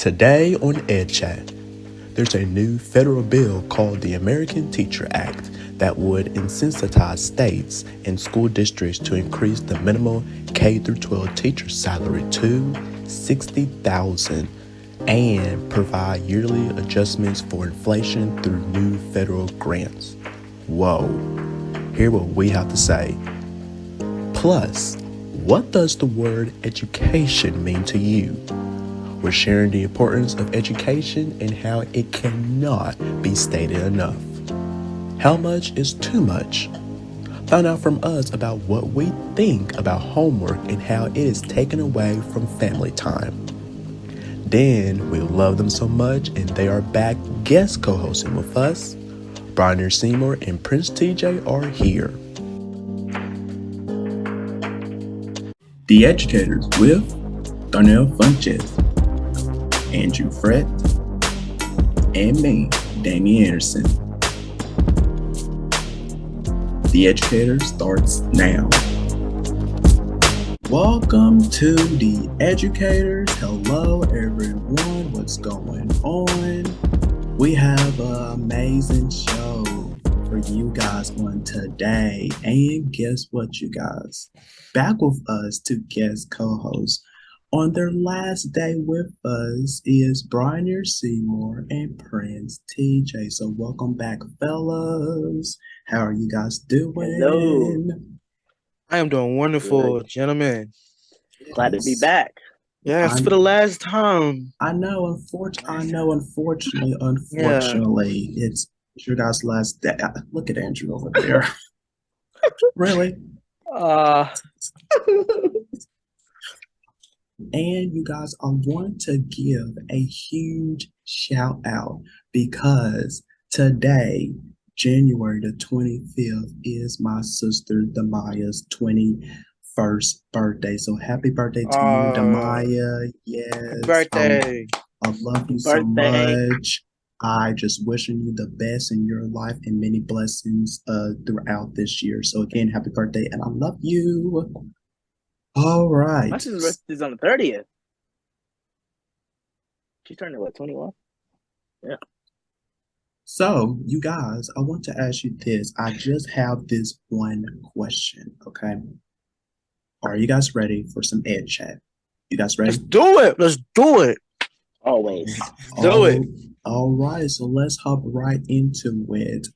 Today on Edu Chat, there's a new federal bill called the American Teacher Act that would incentivize states and school districts to increase the minimum K through 12 teacher salary to $60,000 and provide yearly adjustments for inflation through new federal grants. Whoa, hear what we have to say. Plus, what does the word education mean to you? We're sharing the importance of education and how it cannot be stated enough. How much is too much? Find out from us about what we think about homework and how it is taken away from family time. Then we love them so much and they are back guest co-hosting with us. Bry'Neir, Seymore, and Prince TJ are here. The Educators with Darnell Funches, Andrew Frett, and me, Damian Anderson. The Educator starts now. Welcome to the Educators. Hello, everyone. What's going on? We have an amazing show for you guys on today. And guess what, you guys? Back with us to guest co-host on their last day with us is Bry'Neir, Seymore, and Prince TJ. So welcome back, fellas. How are you guys doing? Hello. I am doing wonderful, gentlemen. Glad to be back. Yes, for the last time. I know, unfortunately, it's your guys' last day. Look at Andrew over there. Really? And you guys, I want to give a huge shout out because today, January the 25th, is my sister Damaya's 21st birthday. So happy birthday to you, Damaya. Yes. Birthday. I love you so much. I just wishing you the best in your life and many blessings throughout this year. So again, happy birthday and I love you. All right. My sister's birthday is on the 30th. She turned what, 21? Yeah. So, you guys, I want to ask you this. I just have this one question, okay? Are you guys ready for some Edu Chat? You guys ready? Let's do it. Let's do it. Always. Do it. All right, so let's hop right into it.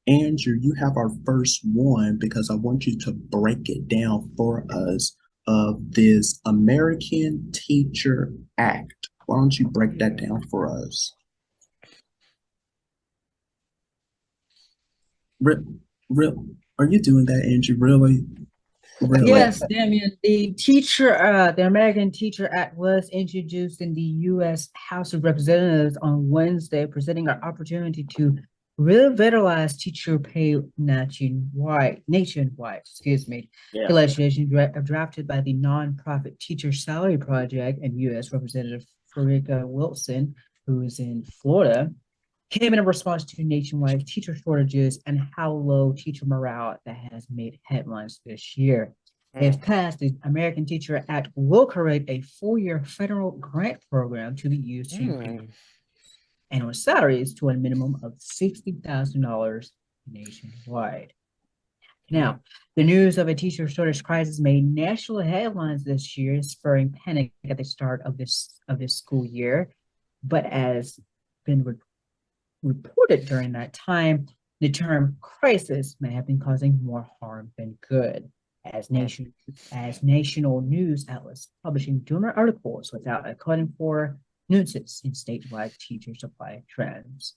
Andrew, you have our first one because I want you to break it down for us of this American Teacher Act. Why don't you break that down for us? Are you doing that, Andrew? Really? Yes, Damian. The American Teacher Act was introduced in the U.S. House of Representatives on Wednesday, presenting an opportunity to revitalize teacher pay nationwide. The legislation drafted by the nonprofit Teacher Salary Project and U.S. Representative Frederica Wilson, who is in Florida, came in response to nationwide teacher shortages and how low teacher morale that has made headlines this year. If passed, the American Teacher Act will create a four-year federal grant program to be used to increase annual salaries to a minimum of $60,000 nationwide. Now, the news of a teacher shortage crisis made national headlines this year, spurring panic at the start of this school year. But as been reported during that time, the term crisis may have been causing more harm than good, as national news outlets publishing donor articles without accounting for nuances in statewide teacher supply trends.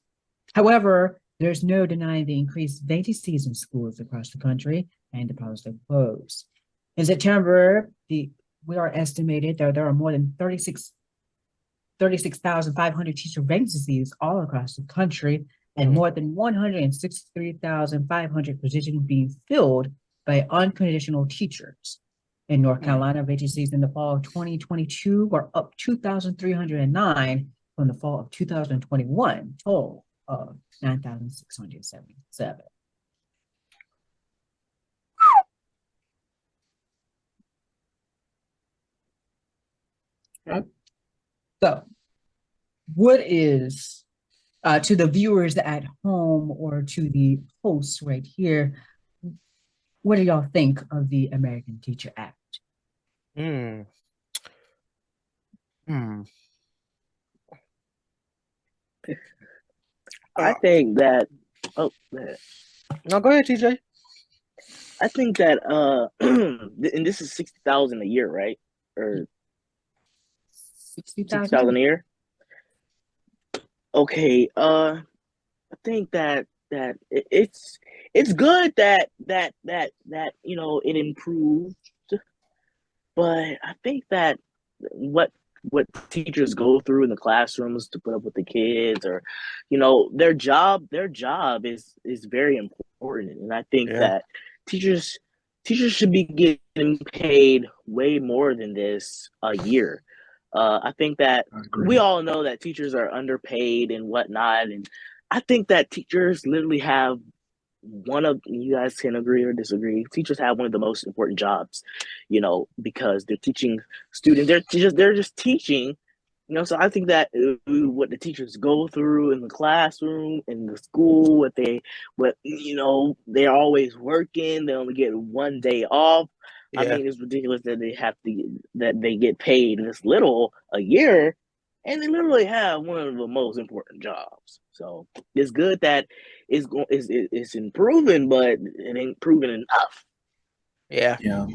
However, there's no denying the increased vacancies in schools across the country and the promise to close. In September, we are estimated that there are more than 36,500 teacher vacancies all across the country, and more than 163,500 positions being filled by unconditional teachers. In North Carolina, vacancies in the fall of 2022 were up 2,309 from the fall of 2021, total of 9,677. So what is to the viewers at home or to the hosts right here, what do y'all think of the American Teacher Act? Hmm. Hmm. I think that. Oh, man. No, go ahead, TJ. I think that. And this is 60,000 a year, right? Or 60,000 a year. Okay. I think that it's good that it improved, but I think that what teachers go through in the classrooms to put up with the kids, or their job is very important, and I think Yeah. that teachers should be getting paid way more than this a year. I think that I agree. we all know that teachers are underpaid and whatnot, and I think that teachers literally have one of, you guys can agree or disagree, teachers have one of the most important jobs, because they're teaching students, they're just teaching, so I think that what the teachers go through in the classroom, in the school, they're always working, they only get one day off. I Yeah. mean, it's ridiculous that they get paid this little a year, and they literally have one of the most important jobs. So it's good that it's improving, but it ain't proven enough. Yeah. Yeah,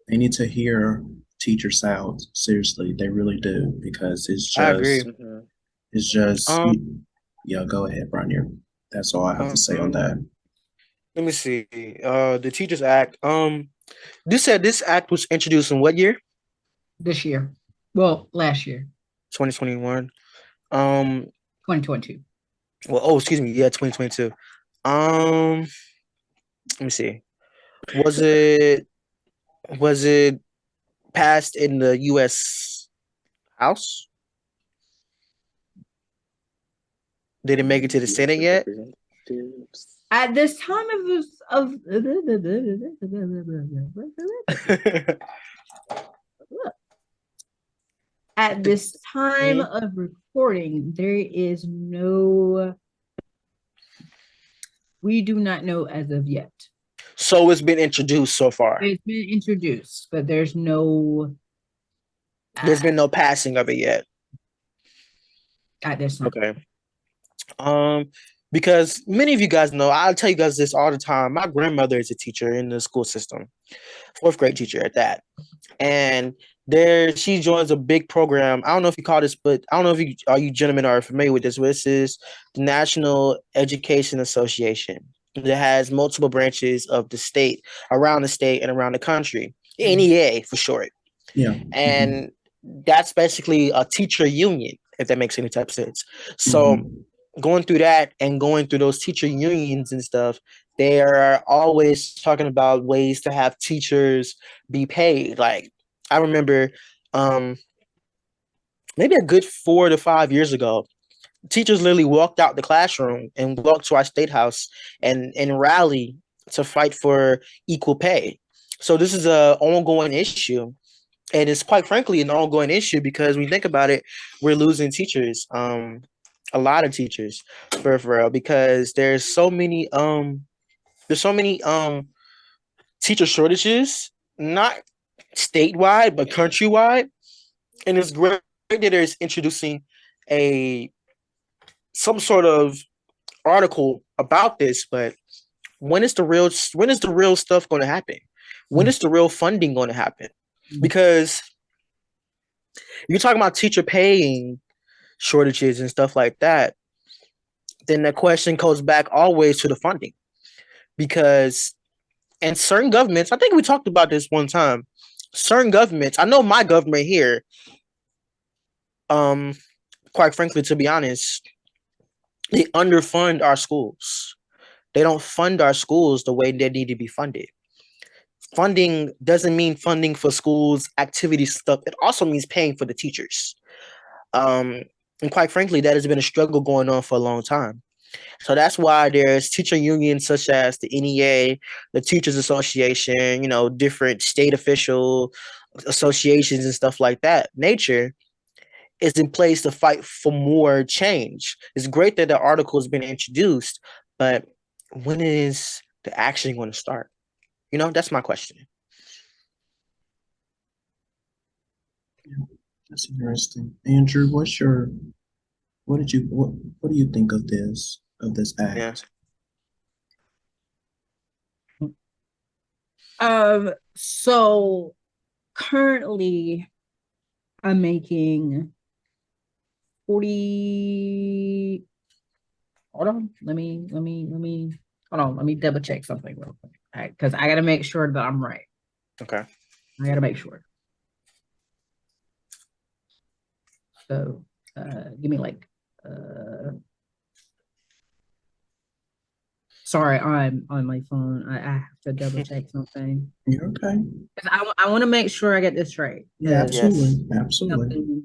they need to hear teachers out. Seriously, they really do, because I agree. Mhm. it's just. Um, Yeah, go ahead, Bry'Neir. That's all I have to say on that. Let me see. The Teachers Act. You said this act was introduced in what year? This year. Well, last year, 2021. 2022. Excuse me. Yeah, 2022. Let me see. Was it passed in the U.S. House? Did it make it to the Senate yet? At this time of at this time of recording, we do not know as of yet. So it's been introduced so far. It's been introduced, but there's been no passing of it yet. At this time. Okay. Because many of you guys know, I'll tell you guys this all the time. My grandmother is a teacher in the school system, 4th grade teacher at that. And she joins a big program. I don't know if you call this, but I don't know if you gentlemen are familiar with this. This is the National Education Association. That has multiple branches of the state, around the state and around the country. NEA for short. Yeah. And that's basically a teacher union, if that makes any type of sense. So going through that and going through those teacher unions and stuff, they are always talking about ways to have teachers be paid. Like, I remember maybe a good 4 to 5 years ago, teachers literally walked out the classroom and walked to our state house and rally to fight for equal pay. So this is an ongoing issue. And it's quite frankly an ongoing issue because when you think about it, we're losing teachers, a lot of teachers for real, because there's so many teacher shortages, not statewide but countrywide. And it's great that there's introducing some sort of article about this, but when is the real stuff going to happen? When is the real funding going to happen? Because you're talking about teacher paying shortages and stuff like that, then the question goes back always to the funding. Because in certain governments, I think we talked about this one time, certain governments, I know my government here, quite frankly, to be honest, they underfund our schools. They don't fund our schools the way they need to be funded. Funding doesn't mean funding for schools, activity stuff. It also means paying for the teachers. And quite frankly, that has been a struggle going on for a long time. So that's why there's teacher unions such as the NEA, the Teachers Association, different state official associations and stuff like that nature. is in place to fight for more change. It's great that the article has been introduced, but when is the action going to start? That's my question. That's interesting. Andrew, what do you think of this act? So currently I'm making 40. Hold on. Let me hold on. Let me double check something real quick. All right, because I gotta make sure that I'm right. Okay. I gotta make sure. So give me like sorry, I'm on my phone. I have to double check something. You're okay. I want to make sure I get this right. Yeah, absolutely. Yes. Absolutely.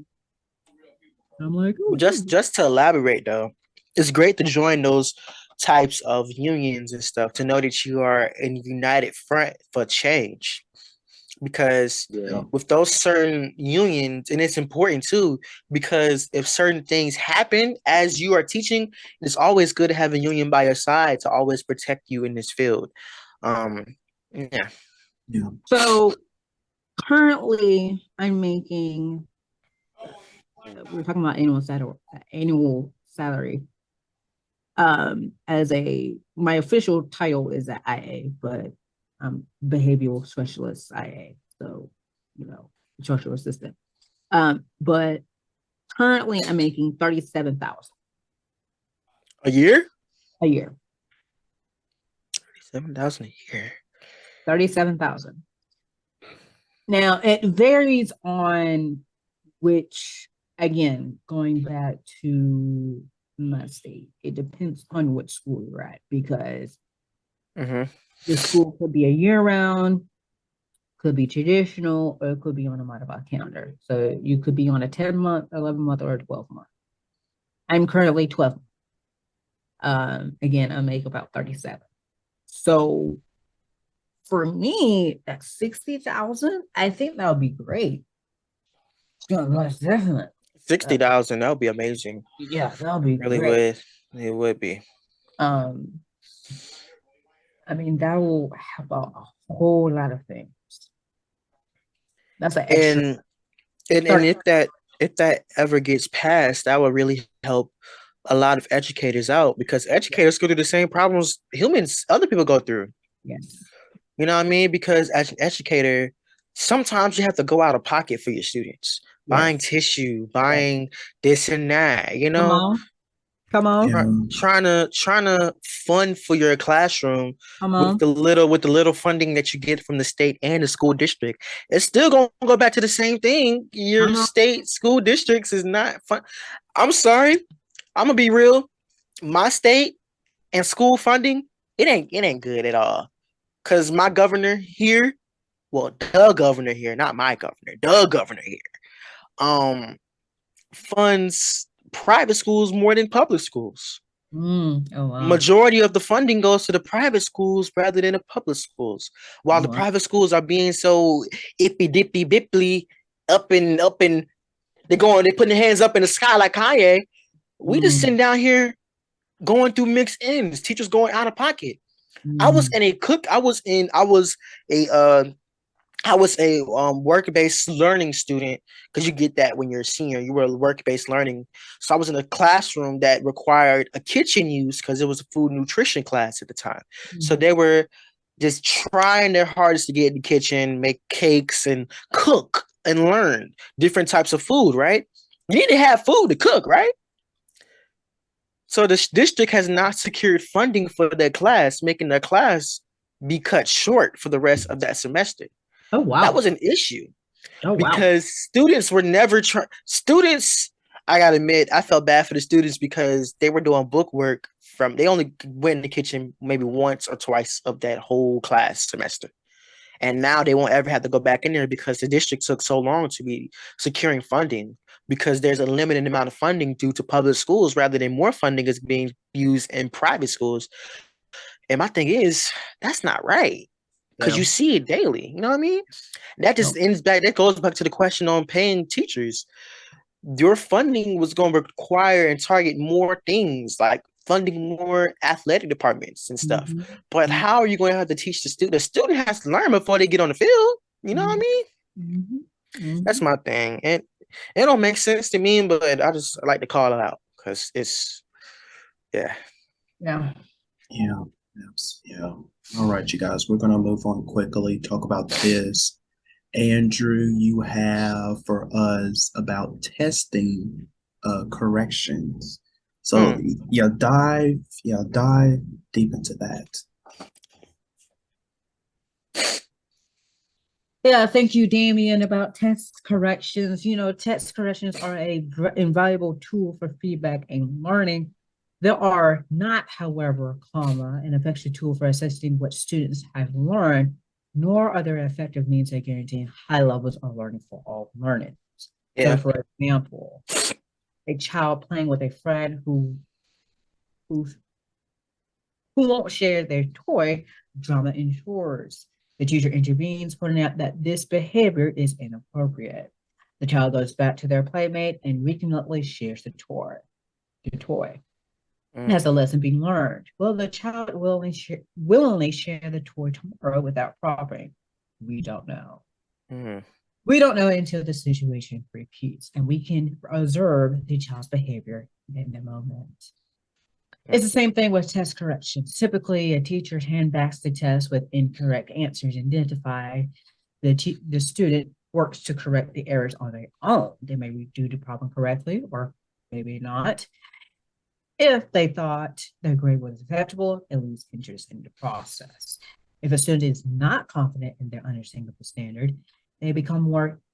I'm like, oh, just to elaborate though, it's great to join those types of unions and stuff to know that you are in united front for change. Because with those certain unions, and it's important too, because if certain things happen as you are teaching, it's always good to have a union by your side to always protect you in this field. Yeah. So currently I'm making we're talking about annual salary. As my official title is an IA, but I'm behavioral specialist IA, so social assistant. But currently I'm making 37,000 a year. 37,000 a year. 37,000. Now it varies on which, again, going back to my state, it depends on what school you're at, because the school could be a year-round, could be traditional, or it could be on a modified calendar. So you could be on a 10-month, 11-month, or a 12-month. I'm currently 12. Again, I make about 37. So for me, at 60,000, I think that would be great. Most definitely. 60,000, that would be amazing. Yeah, that would be really great. It would be. I mean, that will help out a whole lot of things. That's an extra. And if that ever gets passed, that would really help a lot of educators out, because educators go through the same problems other people go through. Yes. You know what I mean? Because as an educator, sometimes you have to go out of pocket for your students, buying tissue, buying this and that, Come on. Trying to fund for your classroom with the little funding that you get from the state and the school district. It's still gonna go back to the same thing. Your state school districts is not fun. I'm sorry, I'm gonna be real. My state and school funding, it ain't good at all. Cause my governor here, the governor here, not my governor, the governor here, funds private schools more than public schools. Oh, wow. Majority of the funding goes to the private schools rather than the public schools. While the private schools are being so ippy dippy bipply up and they're putting their hands up in the sky like Kanye. We just sitting down here going through mixed ends, teachers going out of pocket. I was a work-based learning student, because you get that when you're a senior. You were work-based learning. So I was in a classroom that required a kitchen use because it was a food nutrition class at the time. So they were just trying their hardest to get in the kitchen, make cakes and cook and learn different types of food, right? You need to have food to cook, right? So the district has not secured funding for their class, making their class be cut short for the rest of that semester. Oh, wow. That was an issue. Oh, wow. Because students were never I gotta admit, I felt bad for the students because they were doing book work they only went in the kitchen maybe once or twice of that whole class semester. And now they won't ever have to go back in there because the district took so long to be securing funding, because there's a limited amount of funding due to public schools rather than more funding is being used in private schools. And my thing is, that's not right, because you see it daily. You know what I mean? That just ends back. That goes back to the question on paying teachers. your funding was going to require and target more things, like funding more athletic departments and stuff. But how are you going to have to teach the student? The student has to learn before they get on the field. You know what I mean? That's my thing. And it don't make sense to me, but I just like to call it out because it's, yeah. Yeah. All right, you guys, we're going to move on quickly, talk about this. Andrew, you have for us about testing corrections. So dive deep into that. Yeah, thank you, Damien, about test corrections. Test corrections are a invaluable tool for feedback and learning. They are not, however, an effective tool for assessing what students have learned, nor are they effective means of guaranteeing high levels of learning for all learners. Yeah. So, for example, a child playing with a friend who won't share their toy, drama ensures. The teacher intervenes, pointing out that this behavior is inappropriate. The child goes back to their playmate and reluctantly shares the toy. Has a lesson being learned? Will the child willingly share the toy tomorrow without prompting? We don't know. We don't know until the situation repeats, and we can observe the child's behavior in the moment. It's the same thing with test corrections. Typically, a teacher handbacks the test with incorrect answers, identify the student works to correct the errors on their own. They may do the problem correctly or maybe not. If they thought their grade was acceptable, it loses interest in the process. If a student is not confident in their understanding of the standard, they become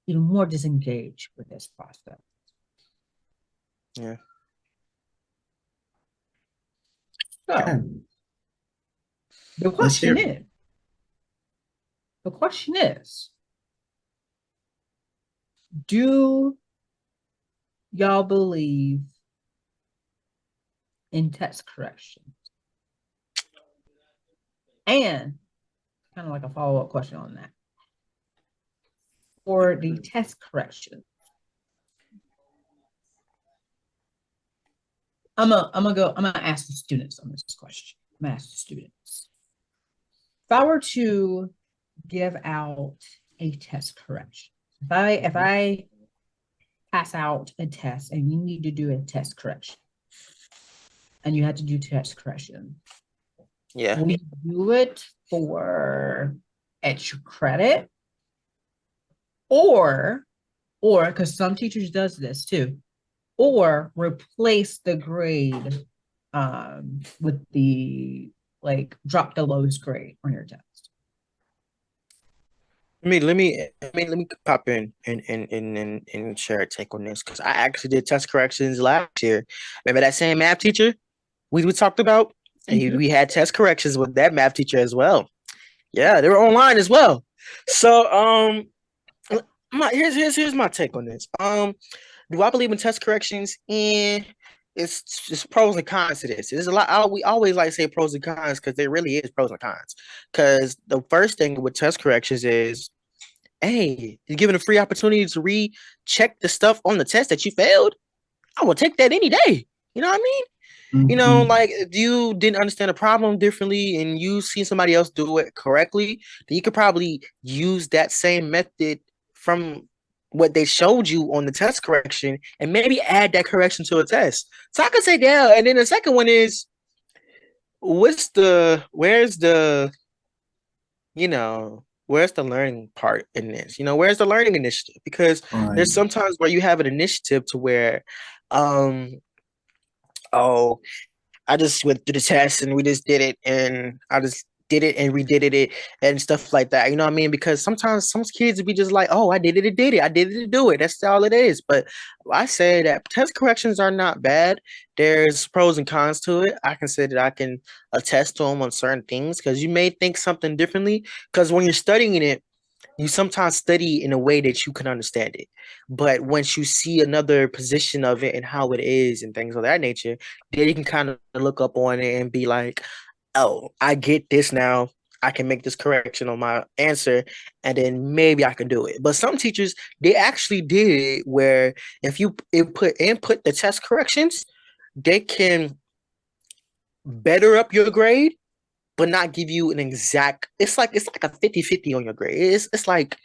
even more disengaged with this process. Yeah. So, the question is, do y'all believe in test corrections? And kind of like a follow-up question on that. For the test correction, I'm gonna ask the students on this question. I'm gonna ask the students. If I were to give out a test correction, if I pass out a test and you need to do a test correction, and you had to do test correction, will you do it for extra credit, or because some teachers does this too, or replace the grade with the drop the lowest grade on your test? Let me pop in and share a take on this, because I actually did test corrections last year. Remember that same math teacher we talked about? And we had test corrections with that math teacher as well. Yeah, they were online as well. So here's my take on this. Do I believe in test corrections? And it's pros and cons to this. There's a lot. We always like to say pros and cons because there really is pros and cons. Because the first thing with test corrections is, hey, you're given a free opportunity to recheck the stuff on the test that you failed. I will take that any day. You know what I mean? Like if you didn't understand a problem differently and you see somebody else do it correctly, then you could probably use that same method from what they showed you on the test correction and maybe add that correction to a test. So I could say, yeah. And then the second one is, where's the learning part in this? Where's the learning initiative? Because there's sometimes where you have an initiative to where, I just went through the test and we just did it, and I just did it and redid it and stuff like that. You know what I mean? Because sometimes some kids would be just like, oh, I did it, I did it to do it. That's all it is. But I say that test corrections are not bad. There's pros and cons to it. I can say that I can attest to them on certain things because you may think something differently. Because when you're studying it, you sometimes study in a way that you can understand it. But once you see another position of it and how it is and things of that nature, then you can kind of look up on it and be like, oh, I get this now. I can make this correction on my answer, and then maybe I can do it. But some teachers, they actually did it where if you input the test corrections, they can better up your grade, but not give you an exact. It's like a 50-50 on your grade. It's like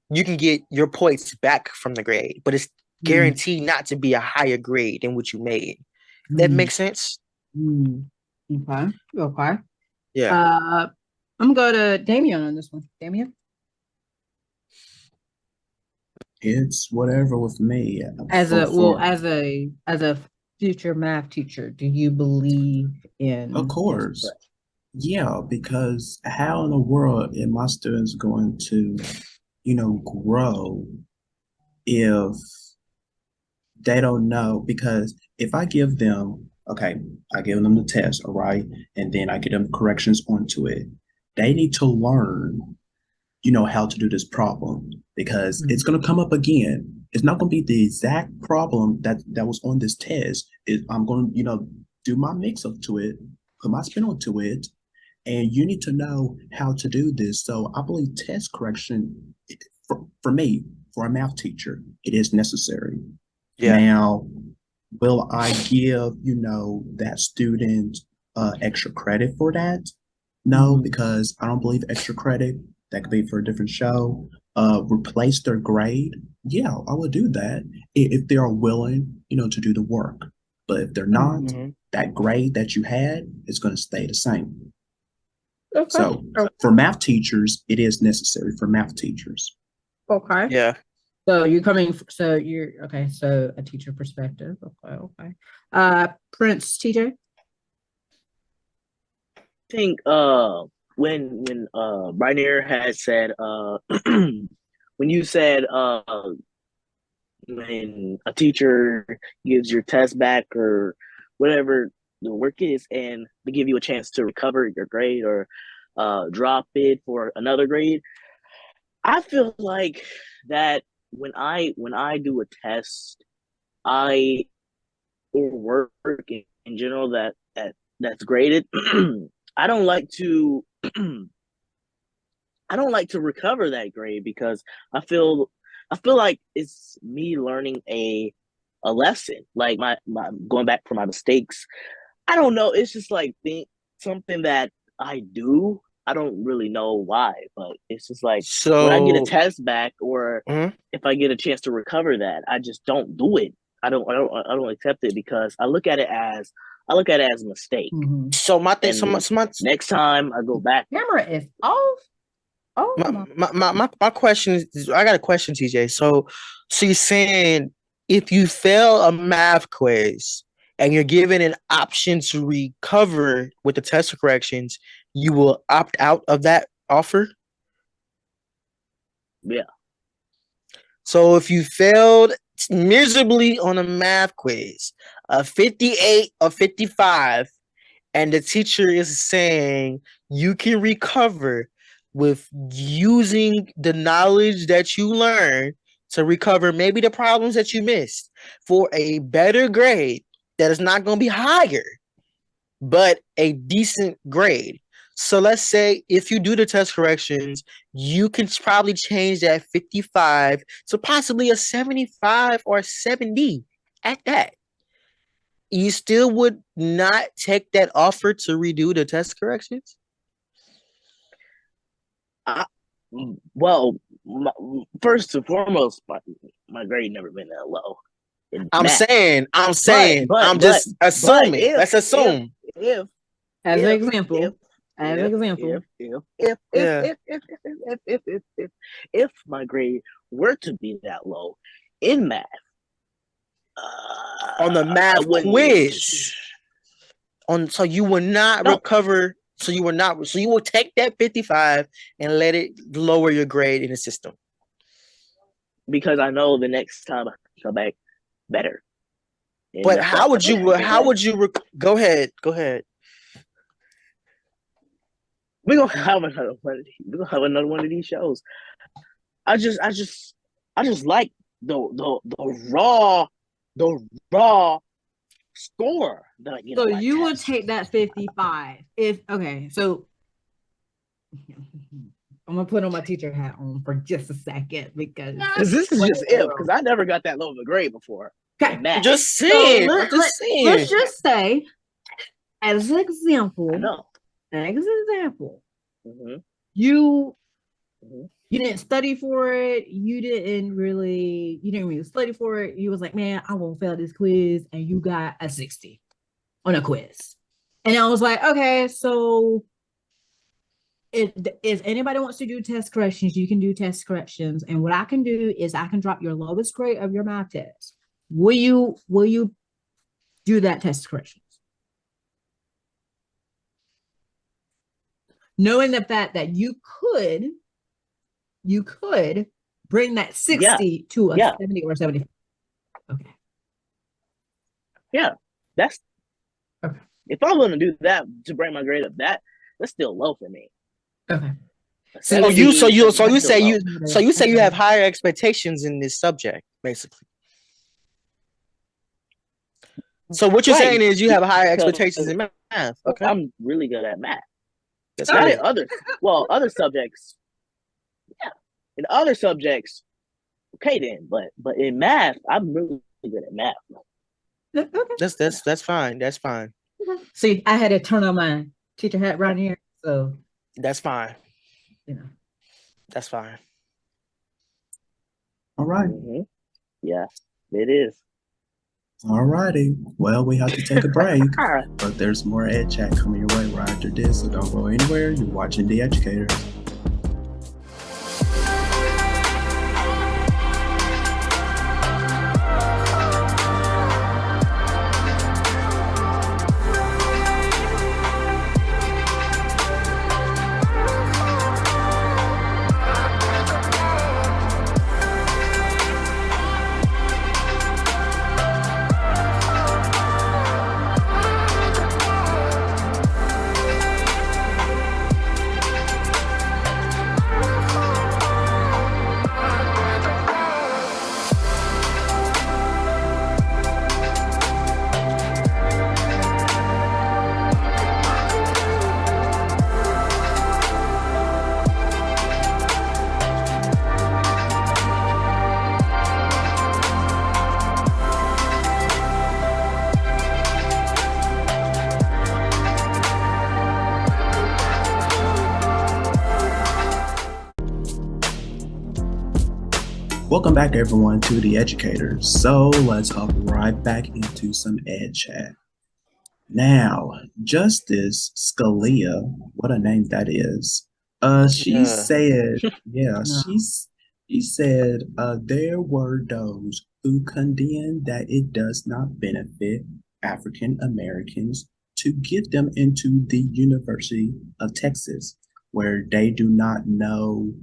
you can get your points back from the grade, but it's guaranteed not to be a higher grade than what you made. That makes sense? Okay. Okay. Yeah. I'm gonna go to Damien on this one. Damien? It's whatever with me. As For a future math teacher, do you believe in of course, yeah, because how in the world are my students going to, grow if they don't know? Because if I give them, okay, I give them the test, all right, and then I get them corrections onto it, they need to learn, how to do this problem because it's going to come up again. It's not going to be the exact problem that was on this test. I'm going to, do my mix up to it, put my spin onto it, and you need to know how to do this. So I believe test correction, for me, for a math teacher, it is necessary. Yeah. Now, will I give, that student extra credit for that? No, because I don't believe extra credit, that could be for a different show, replace their grade. Yeah, I would do that if they are willing, to do the work. But if they're not, that grade that you had is going to stay the same. Okay. So for math teachers, it is necessary for math teachers. Okay. Yeah. So you're okay. So a teacher perspective. Okay. Prince TJ. I think when Bry'Neir had said when you said when a teacher gives your test back or whatever the work is, and they give you a chance to recover your grade or drop it for another grade, I feel like that when I do a test, I or work in general that's graded, I don't like to I don't like to recover that grade because I feel like it's me learning a lesson. Like my going back for my mistakes. I don't know. It's just like something that I do. I don't really know why, but it's just like when I get a So test back or if I get a chance to recover that, I just don't do it. I don't accept it because I look at it as a mistake. so my thing, And next time I go back. Camera is off. Oh my question is, I got a question, TJ. So you're saying if you fail a math quiz and you're given an option to recover with the test corrections, you will opt out of that offer? Yeah. So if you failed miserably on a math quiz, a 58 or 55, and the teacher is saying you can recover with using the knowledge that you learned to recover maybe the problems that you missed for a better grade that is not going to be higher, but a decent grade. So let's say if you do the test corrections, you can probably change that 55 to possibly a 75 or 70 at that. You still would not take that offer to redo the test corrections? Well, first and foremost, my grade never been that low. I'm saying, but I'm just assuming. Let's assume. If as an if example, if my grade were to be that low in math, on the math quiz, so you will not recover. So you will take that 55 and let it lower your grade in the system. Because I know the next time I come back better. And but how would you go ahead. We're gonna have another one of these shows. I just like the raw score that I get. So you would take that 55 if so I'm gonna put on my teacher hat on for just a second because Because this is just if, because I never got that low of a grade before. okay. Math. Just So saying. I'm just saying. let's just say, as an example, I know. Mm-hmm. you Mm-hmm. you didn't study for it. You didn't really study for it. You was like, man, I won't fail this quiz, and you got a 60 on a quiz. And I was like, okay, so if anybody wants to do test corrections, you can do test corrections. And what I can do is I can drop your lowest grade of your math test. Will you do that test corrections? Knowing the fact that you could bring that 60 to a 70 or 70. Okay. Yeah. That's okay. If I'm gonna do that to bring my grade up, that's still low for me. Okay. So you say you have higher expectations in this subject, basically. So what you're saying is you have higher expectations in math. Okay. I'm really good at math. That's not right. in other subjects. Yeah. In other subjects, okay then, but in math, I'm really good at math. Okay. That's fine. That's fine. See, I had to turn on my teacher hat right here, so that's fine. You know, that's fine. All right. Mm-hmm. Yeah, it is. All righty. Well, we have to take a break, but there's more Ed Chat coming your way right after this, so don't go anywhere. You're watching The Educators. Welcome back, everyone, to The Educators. So let's hop right back into some Ed Chat. Now, Justice Scalia, what a name that is. She said, she said there were those who contend that it does not benefit African Americans to get them into the University of Texas, where they do not know,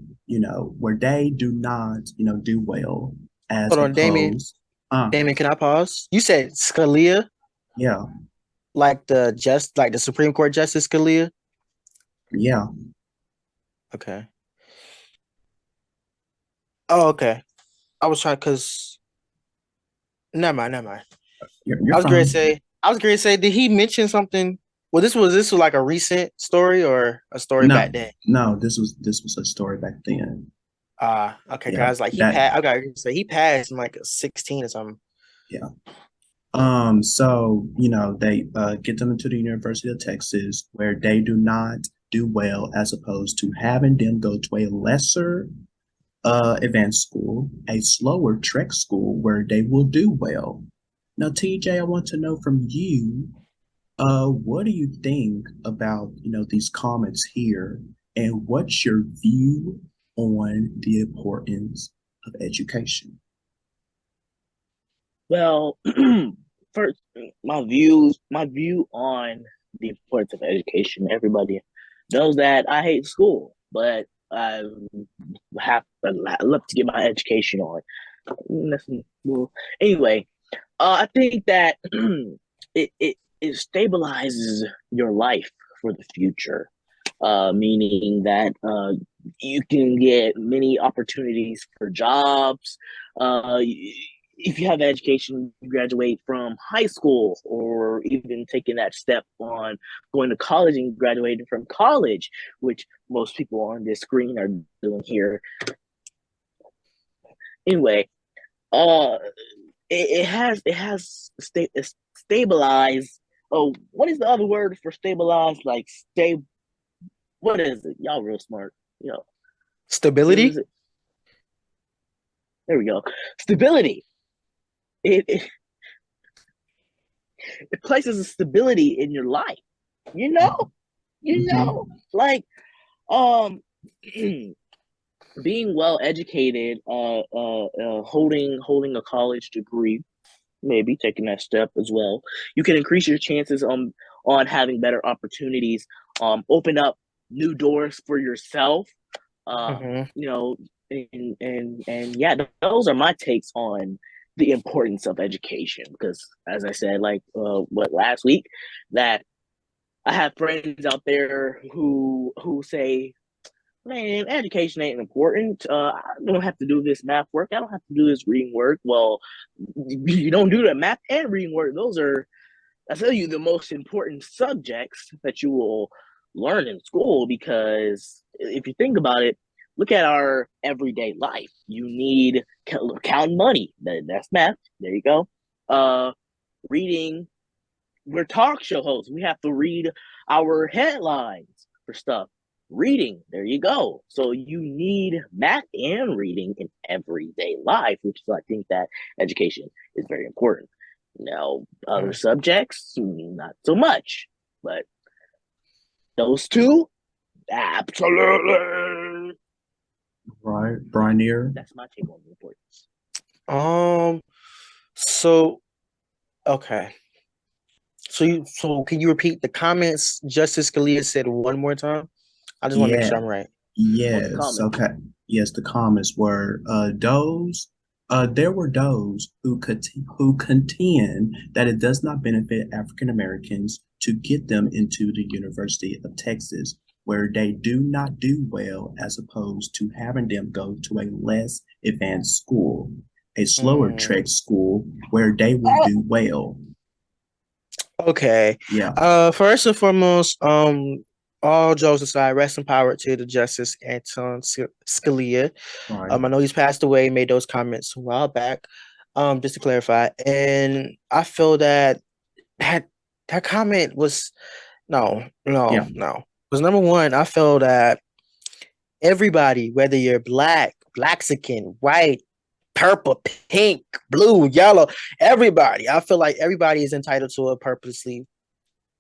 where they do not, do well. As Hold on, Damien. Damien, can I pause? You said Scalia? Yeah. Like the Supreme Court Justice Scalia? Yeah. Okay. Oh, okay. I was trying because never mind. You're I was going to say, did he mention something? Well, this was like a recent story or a story back then? No, this was a story back then. Okay. Yeah, I was like, he passed in like 16 or something. Yeah. So, they get them into the University of Texas, where they do not do well, as opposed to having them go to a lesser advanced school, a slower trek school where they will do well. Now, TJ, I want to know from you, what do you think about, these comments here, and what's your view on the importance of education? Well, first, my view on the importance of education. Everybody knows that I hate school, but I love to get my education on. Anyway, I think that it stabilizes your life for the future, meaning that you can get many opportunities for jobs. if you have education, you graduate from high school, or even taking that step on going to college and graduating from college, which most people on this screen are doing here. Anyway, uh, it has stabilized. Oh, what is the other word for stabilized? Like stay. What is it? Y'all real smart. What is Stability. it? There we go. Stability. It it places a stability in your life. You know, you Mhm. know, like um, being well educated, holding a college degree, maybe taking that step as well. You can increase your chances on having better opportunities. Open up new doors for yourself. Mm-hmm. You know, and yeah, those are my takes on the importance of education. Because as I said, like what last week, that I have friends out there who say, "Man, education ain't important. I don't have to do this math work. I don't have to do this reading work." Well, you don't do the math and reading work. Those are, I tell you, the most important subjects that you will learn in school. Because if you think about it, look at our everyday life. You need count money. That's math. There you go. Reading. We're talk show hosts. We have to read our headlines for stuff. Reading. There you go. So you need math and reading in everyday life, which is, I think, that education is very important. Now, other subjects, not so much, but those two, absolutely. Right, Bry'Neir. That's my take on the importance. So okay. So can you repeat the comments Justice Scalia said one more time? I just want to make Yeah, sure I'm right. What's the yes, comment? okay. Yes, the comments were those there were those who contend that it does not benefit African Americans to get them into the University of Texas, where they do not do well, as opposed to having them go to a less advanced school, a slower Mm. trek school where they would do well. Okay. Yeah, First and foremost, all jokes aside, rest in power to the Justice Anton Scalia. right. I know he's passed away, made those comments a while back. Just to clarify, and I feel that that that comment was no, no, Yeah, no. Because number one, I feel that everybody, whether you're black, Blaxican, white, purple, pink, blue, yellow, everybody, I feel like everybody is entitled to a purposely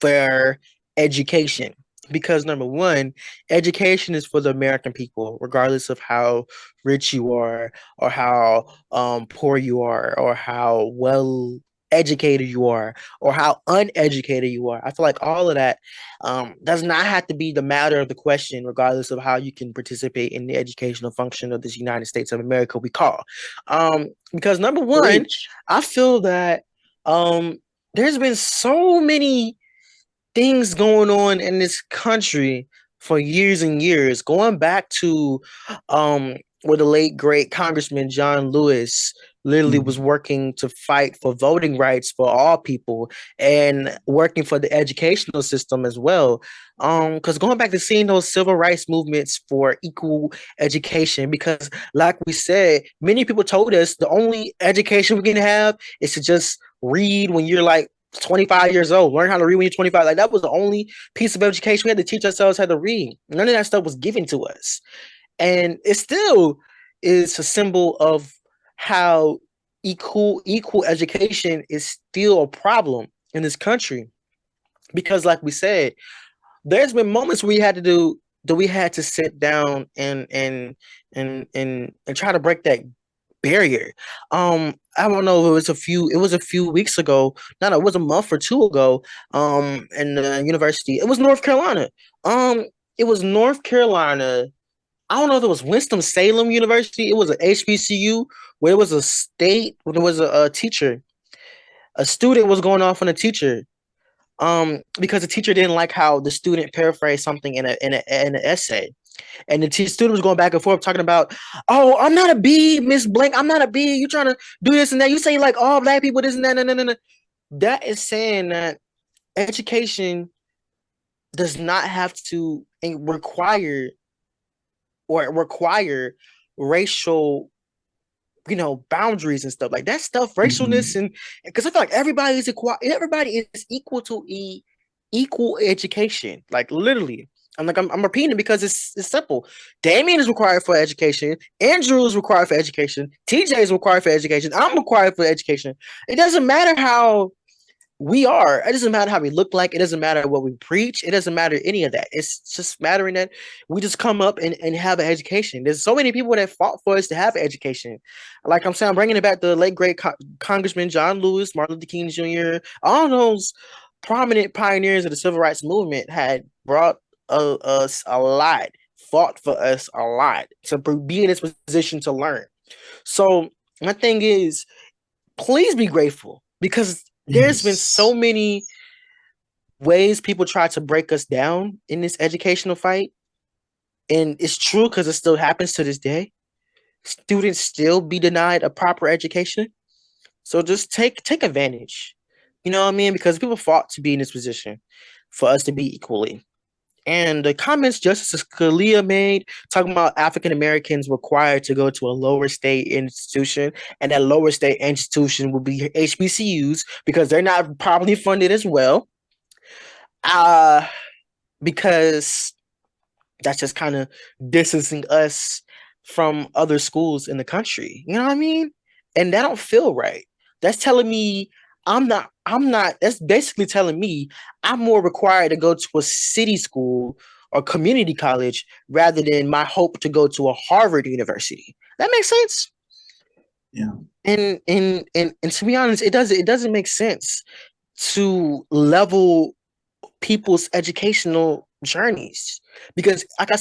fair education. Because number one, education is for the American people, regardless of how rich you are, or how poor you are, or how well educated you are, or how uneducated you are. I feel like all of that does not have to be the matter of the question, regardless of how you can participate in the educational function of this United States of America we call. Because number one, Preach. I feel that there's been so many things going on in this country for years and years, going back to where the late great Congressman John Lewis literally was mhm, working to fight for voting rights for all people, and working for the educational system as well. Because going back to seeing those civil rights movements for equal education, because like we said, many people told us the only education we can have is to just read when you're like 25 years old. Learn how to read when you're 25. Like, that was the only piece of education we had to teach ourselves how to read. None of that stuff was given to us. And it still is a symbol of how equal education is still a problem in this country. Because like we said, there's been moments where we had to do that, we had to sit down and try to break that barrier. I don't know. It was a few weeks ago. No, no, it was a month or two ago. In the university, it was North Carolina. It was North Carolina. I don't know if it was Winston-Salem University. It was an HBCU where it was a state. When there was a teacher, a student was going off on a teacher. Because the teacher didn't like how the student paraphrased something in an essay. And the student was going back and forth talking about, oh, I'm not a B, Miss Blank. I'm not a B. You trying to do this and that. You say like all black people this and that. No. That is saying that education does not have to require racial, boundaries and stuff like that. Stuff, racialness, and because I feel like everybody is equal to equal education. Like literally, I'm repeating it because it's simple. Damien is required for education. Andrew is required for education. TJ is required for education. I'm required for education. It doesn't matter how we are. It doesn't matter how we look like. It doesn't matter what we preach. It doesn't matter any of that. It's just mattering that we just come up and have an education. There's so many people that fought for us to have an education. Like I'm saying, I'm bringing it back to the late great Congressman John Lewis, Martin Luther King Jr., all those prominent pioneers of the civil rights movement had brought us a lot, fought for us a lot to be in this position to learn. So my thing is, please be grateful because there's been so many ways people try to break us down in this educational fight. And it's true because it still happens to this day. Students still be denied a proper education. So just take advantage. You know what I mean? Because people fought to be in this position for us to be equally. And the comments Justice Scalia made talking about African Americans required to go to a lower state institution, and that lower state institution will be HBCUs because they're not properly funded as well. Because that's just kind of distancing us from other schools in the country. You know what I mean? And that don't feel right. That's telling me I'm not, that's basically telling me I'm more required to go to a city school or community college rather than my hope to go to a Harvard University. That makes sense? Yeah. And to be honest, it doesn't make sense to level people's educational journeys because like I'm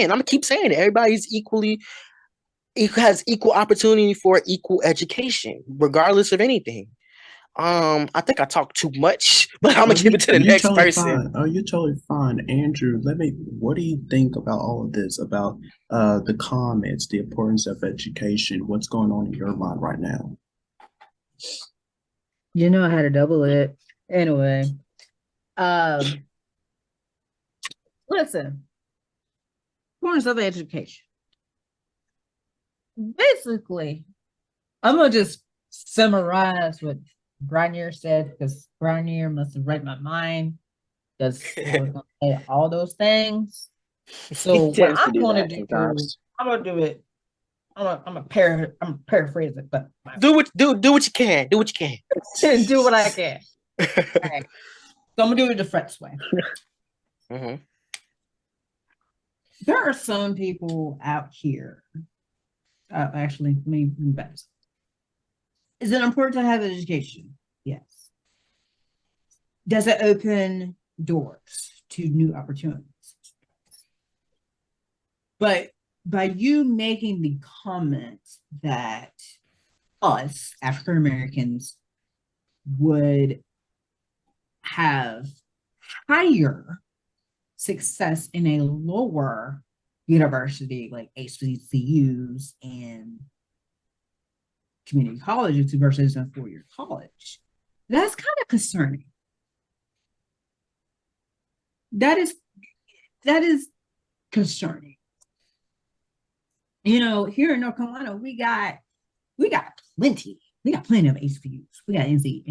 gonna keep saying it, everybody's has equal opportunity for equal education regardless of anything. I think I talked too much, but I'm gonna give it to the next totally person. Fine. Oh, you're totally fine. Andrew, what do you think about all of this, about the comments, the importance of education? What's going on in your mind right now? You know, I had to double it. Anyway, listen, importance of education. Basically, I'm gonna just summarize what Bry'Neir said because Bry'Neir must have read my mind because he was gonna say all those things. So what I'm gonna do, I'm gonna do it. I'm gonna paraphrase it, but do what you can. Do what you can. do what I can. Okay. So I'm gonna do it the French way. Mm-hmm. There are some people out here. Actually, let me back. Is it important to have an education? Yes. Does it open doors to new opportunities? But by you making the comment that us, African Americans, would have higher success in a lower university like HBCUs and community colleges versus a four-year college, that's kind of concerning. That is concerning. You know, here in North Carolina, we got plenty. We got plenty of HBCUs. We got NC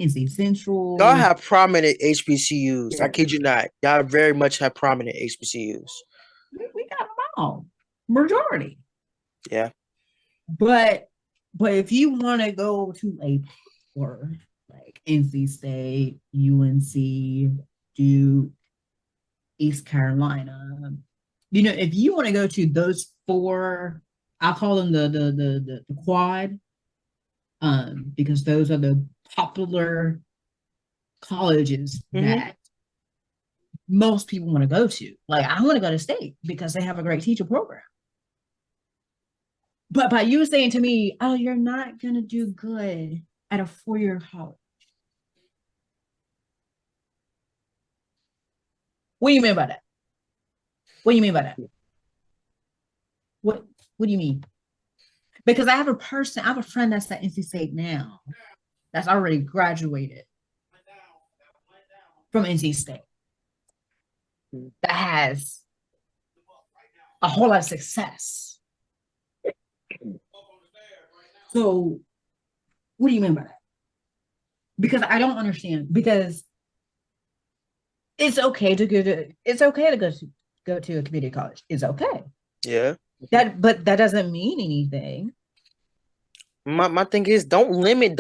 NC Central. Y'all have prominent HBCUs. Yeah. I kid you not. Y'all very much have prominent HBCUs. We got them all. Majority. Yeah. But if you want to go to a or like NC State, UNC, Duke, East Carolina, you know, if you want to go to those four, I'll call them the quad, because those are the popular colleges that most people want to go to. Like, I want to go to State because they have a great teacher program. But by you saying to me, oh, you're not going to do good at a four-year college. What do you mean by that? What do you mean by that? What do you mean? Because I have a friend that's at NC State now that's already graduated from NC State that has a whole lot of success. So what do you mean by that? Because I don't understand. Because it's okay to go to a community college. It's okay. Yeah. But that doesn't mean anything. My thing is don't limit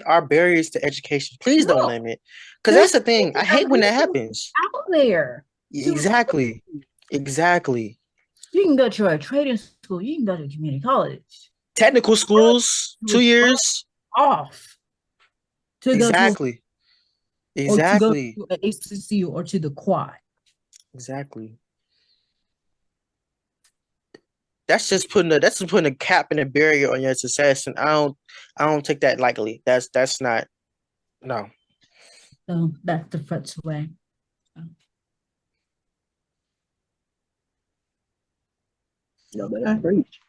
our barriers to education. Please don't limit. Because that's the thing. I hate when that happens. Out there. Exactly. You can go to a trading school, you can go to community college. Technical schools, 2 years. Off. To Exactly. Or to go to an HCC or to the quad. Exactly. That's just putting a cap and a barrier on your success, and I don't take that lightly. That's not no. So that's the first way. No, they don't preach.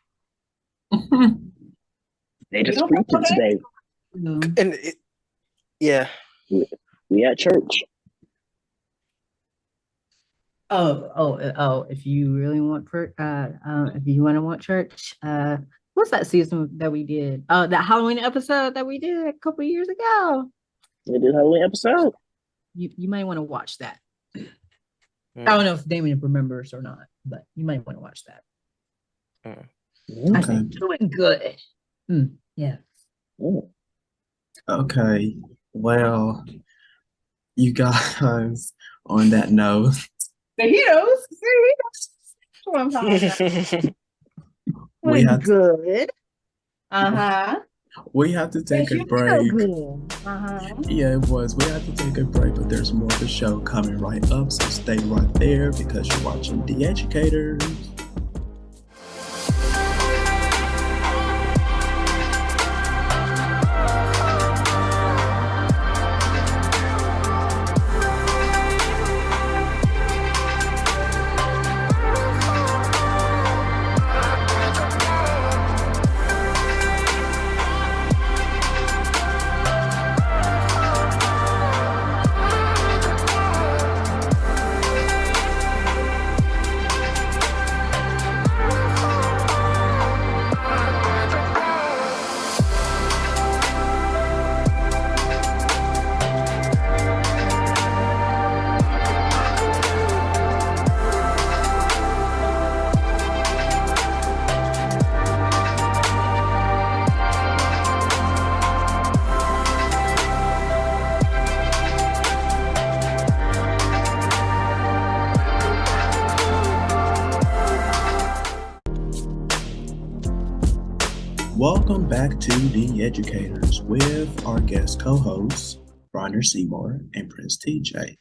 They just preaching today. And yeah. We at church. Oh! If you really want if you want to want church, what's that season that we did? Oh, that Halloween episode that we did a couple of years ago. We did Halloween episode. You might want to watch that. I don't know if Damien remembers or not, but you might want to watch that. I think doing good. Yeah. Okay. Well, you guys, on that note. He knows. What I'm talking about. We have good. We have to take a break. Yeah, it was. We have to take a break, but there's more of the show coming right up, so stay right there because you're watching The Educators. Welcome back to The Educators with our guest co-hosts, Bry'Neir Seymore and Prince TJ.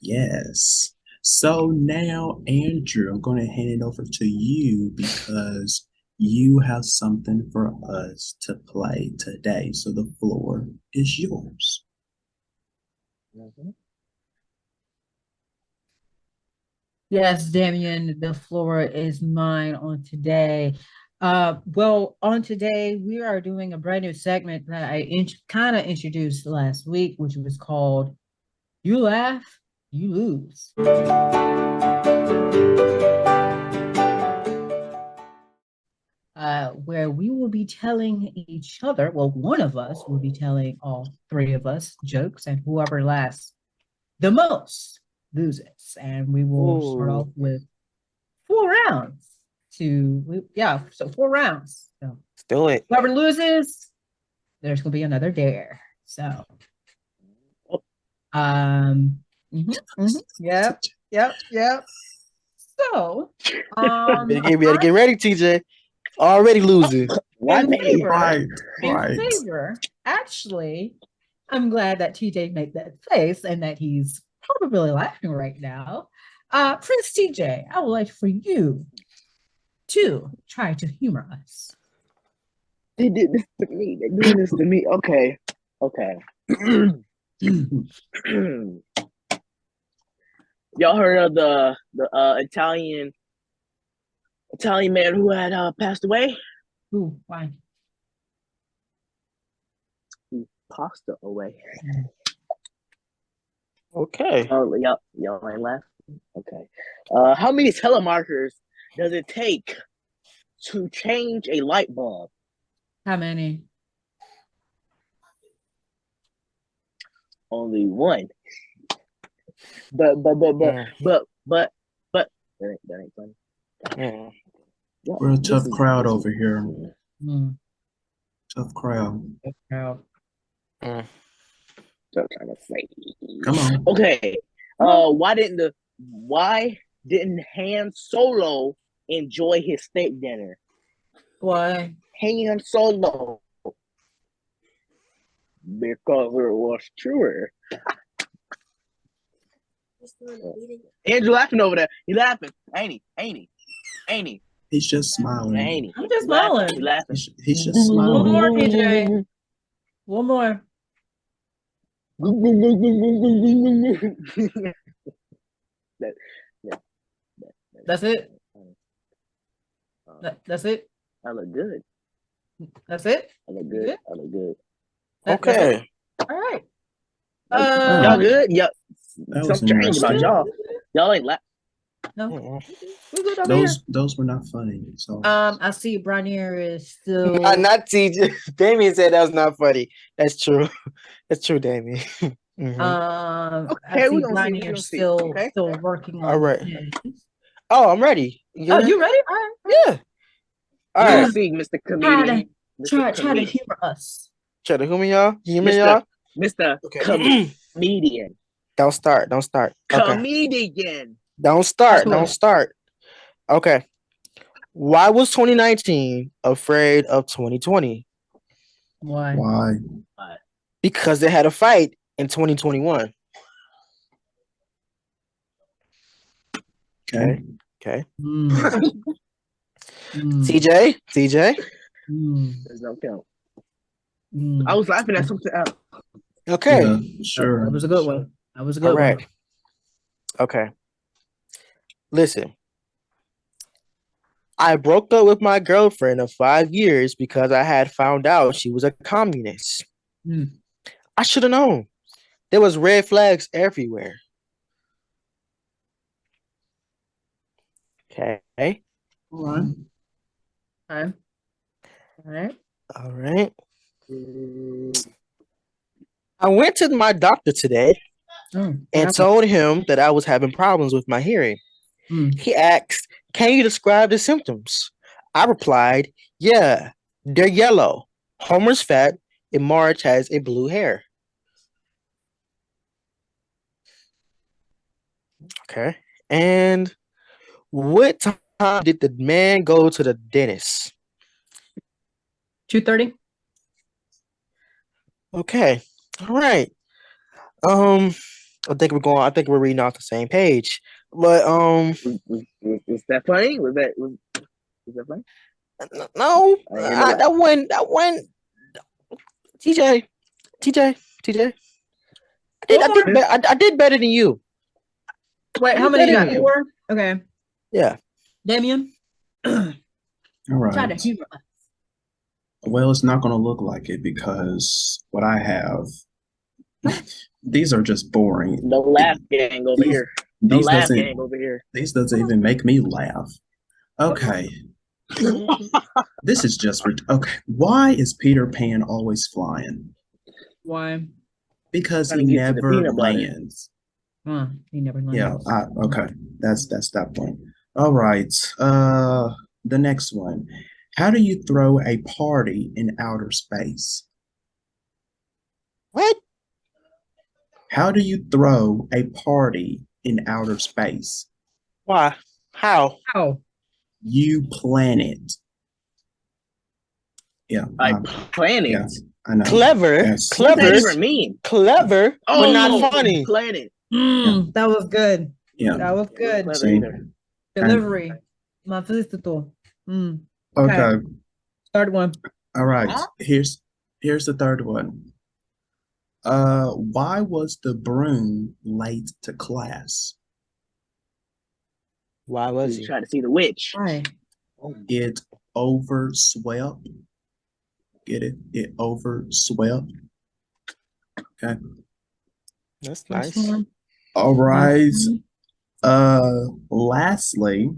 Yes. So now, Andrew, I'm going to hand it over to you because you have something for us to play today. So the floor is yours. Yes, Damien, the floor is mine on today. Well, on today, we are doing a brand new segment that I kind of introduced last week, which was called You Laugh, You Lose. Where we will be telling each other, well, one of us will be telling all three of us jokes, and whoever laughs the most loses. And we will start off with 4 rounds. So 4 rounds. So let's do it. Whoever loses, there's gonna be another dare. So yep. So better get ready, TJ. Already losing. Right. Favor. Actually, I'm glad that TJ made that face and that he's probably laughing right now. Prince TJ, I would like for you to try to humor us. They did this to me. They're doing this to me. Okay. Y'all heard of the Italian man who had passed away? Ooh, why? He passed away. Okay. Oh, y'all ain't laughing. Okay. How many telemarketers does it take to change a light bulb? How many? Only one. But that ain't funny. Mm. Yeah, We're a this tough is- crowd this over is- here. Mm. Tough crowd. Now, Mm. So I'm trying to say. Come on. Okay. Why didn't Han Solo enjoy his steak dinner? why? Han Solo. Because it was truer. Andrew laughing over there. He laughing. Ain't he? He's just smiling. Ain't he? I'm just He laughing. smiling. He laughing. He's just One smiling. more, PJ. One more. That- yeah, That's it. That's it. I look good. That's it. I look You good. good? I look good. That's Okay. it? All right. Y'all good? Yeah. That was Something strange about interesting. y'all. Y'all ain't laugh. No, Mm. we're good over here. Those were not funny. So I see Bry'Neir is still. Not TJ. Damien said that was not funny. That's true. That's true, Damien. Mhm. I Okay, see we gonna see, we Bry'Neir gonna see, still okay? still working on All right. his. Oh, I'm ready. Oh, you ready? All right. Yeah. All We'll right. see, Mr. Try Comedian. to try to Comedian. humor us. Try to hear me, y'all. You hear me, Mr. y'all? Mr. Okay. Comedian. Don't start. Don't start. Okay. Comedian. Don't start. Cool. Don't start. Okay. Why was 2019 afraid of 2020? Why? why? Because they had a fight in 2021. Okay. Okay. Mm. Mm. TJ. Mm. There's no count. Mm. I was laughing at something else. Okay. Yeah, sure. That was a good one. That was a All good right. one. Okay. Listen. I broke up with my girlfriend of 5 years because I had found out she was a communist. Mm. I should have known. There was red flags everywhere. Okay. All right. Okay. All right. All right. I went to my doctor today and told him that I was having problems with my hearing. Mm. He asked, "Can you describe the symptoms?" I replied, "Yeah, they're yellow. Homer's fat and Marge has a blue hair." Okay. And what time did the man go to the dentist? 2:30. Okay. All right. I think we're reading off the same page. But Was that funny? Was that funny? no, I didn't hear no laugh. that one TJ. I did better than you. Wait, how many you got? Better than you. 4? Okay. Yeah. Damien, All try to right. humor us. Well, it's not going to look like it because what I have, these are just boring. No laugh gang over here. No These laugh doesn't. gang over here. These doesn't even make me laugh. Okay. This is just okay. Why is Peter Pan always flying? Why? Because Trying he to get to the never peanut butter. lands. He never learned. Yeah. Okay. That's that point. All right. The next one. How do you throw a party in outer space? What? How do you throw a party in outer space? Why? How? How? You plan it. Yeah. I plan it. Yeah, I know. Clever. Yes. What does that Clever. even mean? Clever, but not funny. Plan it. That was good. Yeah. That was good. Clever See? either. Delivery. My felicito. Okay. Third one. All right. Here's the third one. Why was the broom late to class? Why was He he? tried to see the witch. Right. It overswept. Get it? It overswept. Okay. That's Last nice. one. All Last right. one. Lastly,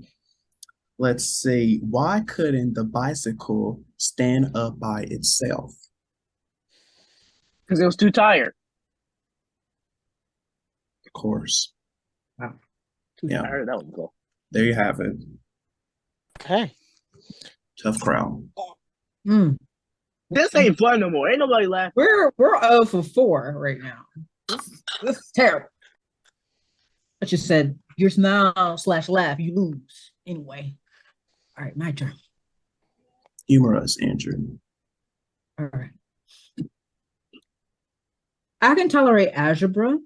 let's see. Why couldn't the bicycle stand up by itself? Because it was too tired. Of course. Too Yeah. tired. That was cool. There you have it. Okay. Tough crowd. Mm. This ain't fun no more. Ain't nobody laughing. We're 0 for 4 right now. This is terrible. I just said your smile/laugh, you lose anyway. All right, my turn. Humor us, Andrew. All right. I can tolerate algebra,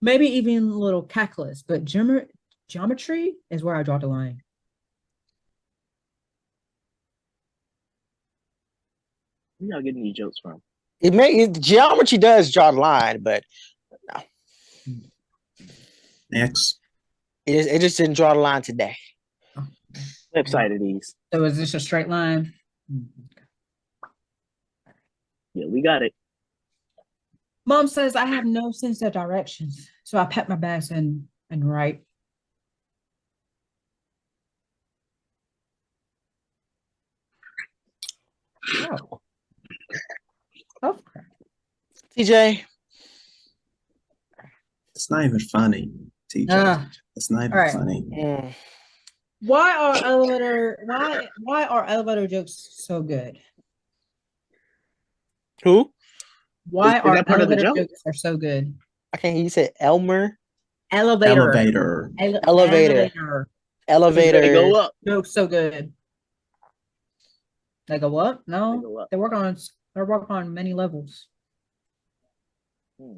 maybe even a little calculus, but geometry is where I draw the line. Where y'all getting these jokes from? Geometry does draw the line, but Next. it just didn't draw the line today. Website of these. So is this a straight line? Yeah, we got it. Mom says I have no sense of directions, so I pack my bags and write. Oh. Oh, crap. TJ. It's not even funny, TJ. It's not even all right. funny. Mm. Why are elevator jokes so good? Who? Why Is are that part of the elevator joke? jokes are so good? I can't hear you say Elmer. Elevator. Elevator. Elevator. They go up. Jokes so good. They go up? They No, go up. they work on many levels. No.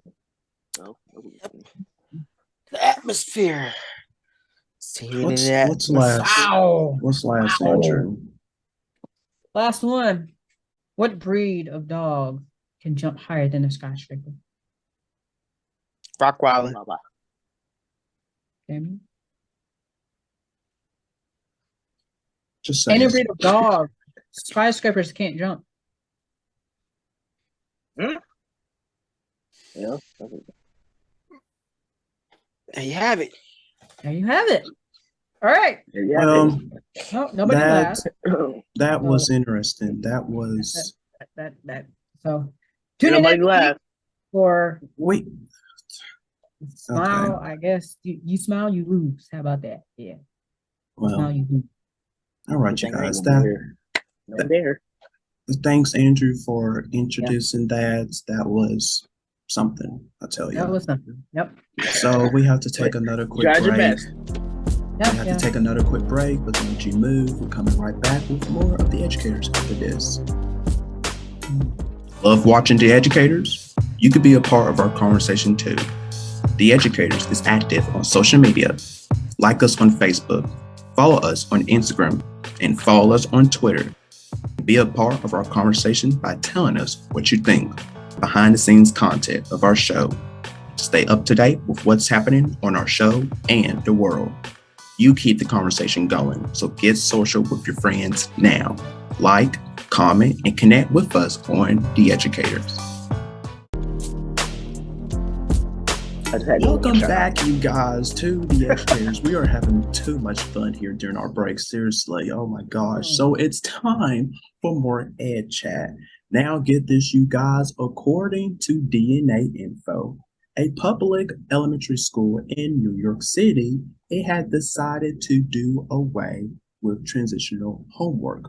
The atmosphere. What's last? Wow. What's last, Wow. Andrew? Last one. What breed of dog can jump higher than a skyscraper? Rockwiler. Damien? Just say Any it. breed of dog. Skyscrapers can't jump. Yeah. There you have it. There you have it. All right. Well, No, nobody laughed. that was interesting. That was That. So tune in Nobody next week laugh. for wait. smile. Okay. I guess you smile, you lose. How about that? Yeah. Well, Smile, you lose. all right, you guys. No dare. Thanks, Andrew, for introducing that. That was something, I tell you. That was something. Yep. So we have to take another quick Tried your break. best. We have to take another quick break, but don't you move. We're coming right back with more of The Educators after this. Love watching The Educators? You could be a part of our conversation too. The Educators is active on social media. Like us on Facebook, follow us on Instagram, and follow us on Twitter. Be a part of our conversation by telling us what you think, behind the scenes content of our show. Stay up to date with what's happening on our show and the world. You keep the conversation going, so get social with your friends now. Like, comment, and connect with us on The Educators. Welcome back, you guys, to The Educators. We are having too much fun here during our break. Seriously, oh my gosh. So it's time for more Ed Chat. Now get this, you guys. According to DNA Info, a public elementary school in New York City, it had decided to do away with transitional homework,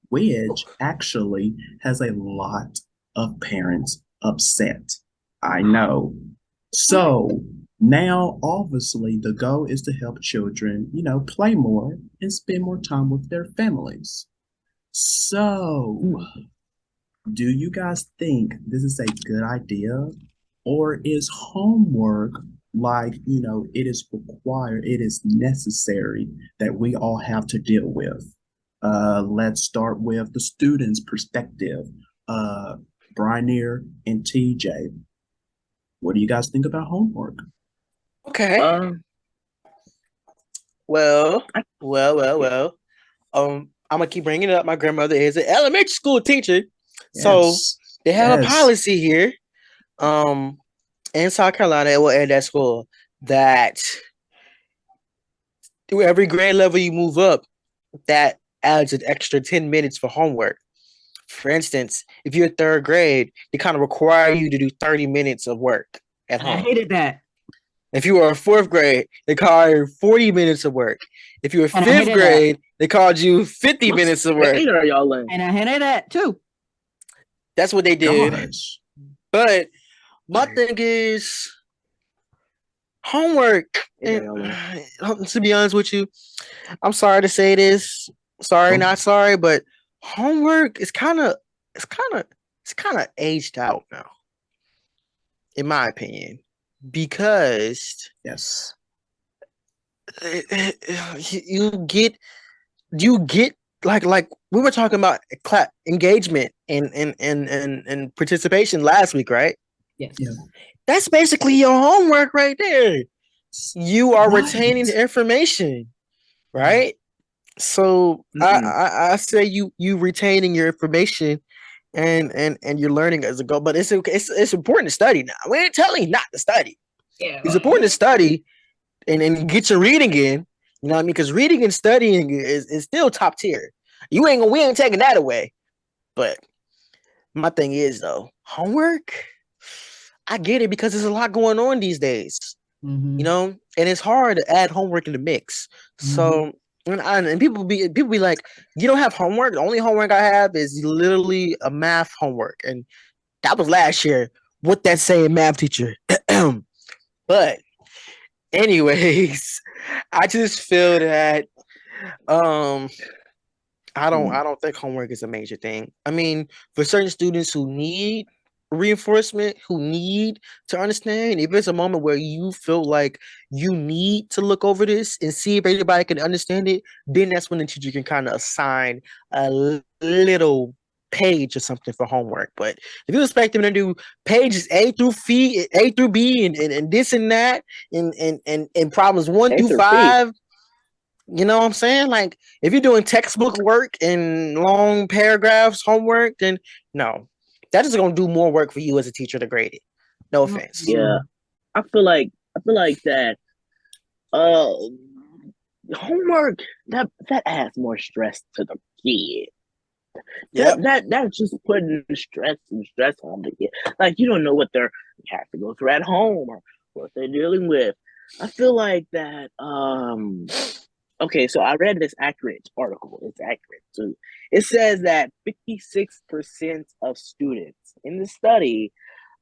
which actually has a lot of parents upset. I know. So now, obviously, the goal is to help children, play more and spend more time with their families. So, do you guys think this is a good idea? Or is homework it is required, it is necessary that we all have to deal with? Let's start with the student's perspective. Bry'Neir and TJ. What do you guys think about homework? Okay. Well. I'm gonna keep bringing it up. My grandmother is an elementary school teacher, so Yes. they have a Yes. policy here, in South Carolina, well, at that school, that through every grade level you move up, that adds an extra 10 minutes for homework. For instance, if you're third grade, they kind of require you to do 30 minutes of work at And I home. hated that. If you were in fourth grade, they require 40 minutes of work. If you were And I fifth hated grade, they called you 50 What minutes of work. state are y'all in? And I hated that too. That's what they did. Gosh. But my thing is homework. Yeah, And, y'all in. to be honest with you, I'm sorry to say this. Sorry, Oh. not sorry, but homework is kind of aged out now, in my opinion, because Yes. you get like we were talking about engagement and participation last week, right? Yes. Yeah. That's basically your homework right there. You are Right. retaining information, right? So I say you retaining your information and you're learning as a go. But it's important to study now. We ain't telling you not to study. Yeah. It's important to study and get your reading in. You know what I mean? Because reading and studying is still top tier. We ain't taking that away. But my thing is though, homework, I get it because there's a lot going on these days. Mhm. You know, and it's hard to add homework in the mix. So and people be like, you don't have homework. The only homework I have is literally a math homework, and that was last year with that same math teacher. But anyways, I just feel that I don't think homework is a major thing. I mean, for certain students who need reinforcement, who need to understand, if it's a moment where you feel like you need to look over this and see if everybody can understand it, then that's when the teacher can kind of assign a little page or something for homework. But if you expect them to do pages A through B and this and that and problems 1 A through through 5, you know what I'm saying? Like if you're doing textbook work and long paragraphs, homework, then no, that is gonna do more work for you as a teacher to grade it. No offense. Yeah, I feel like that. Homework that adds more stress to the kid. Yep. That's just putting stress on the kid. Like you don't know what they have to go through at home or what they're dealing with. I feel like that. Okay, so I read this accurate article. It's accurate. So it says that 56% of students in the study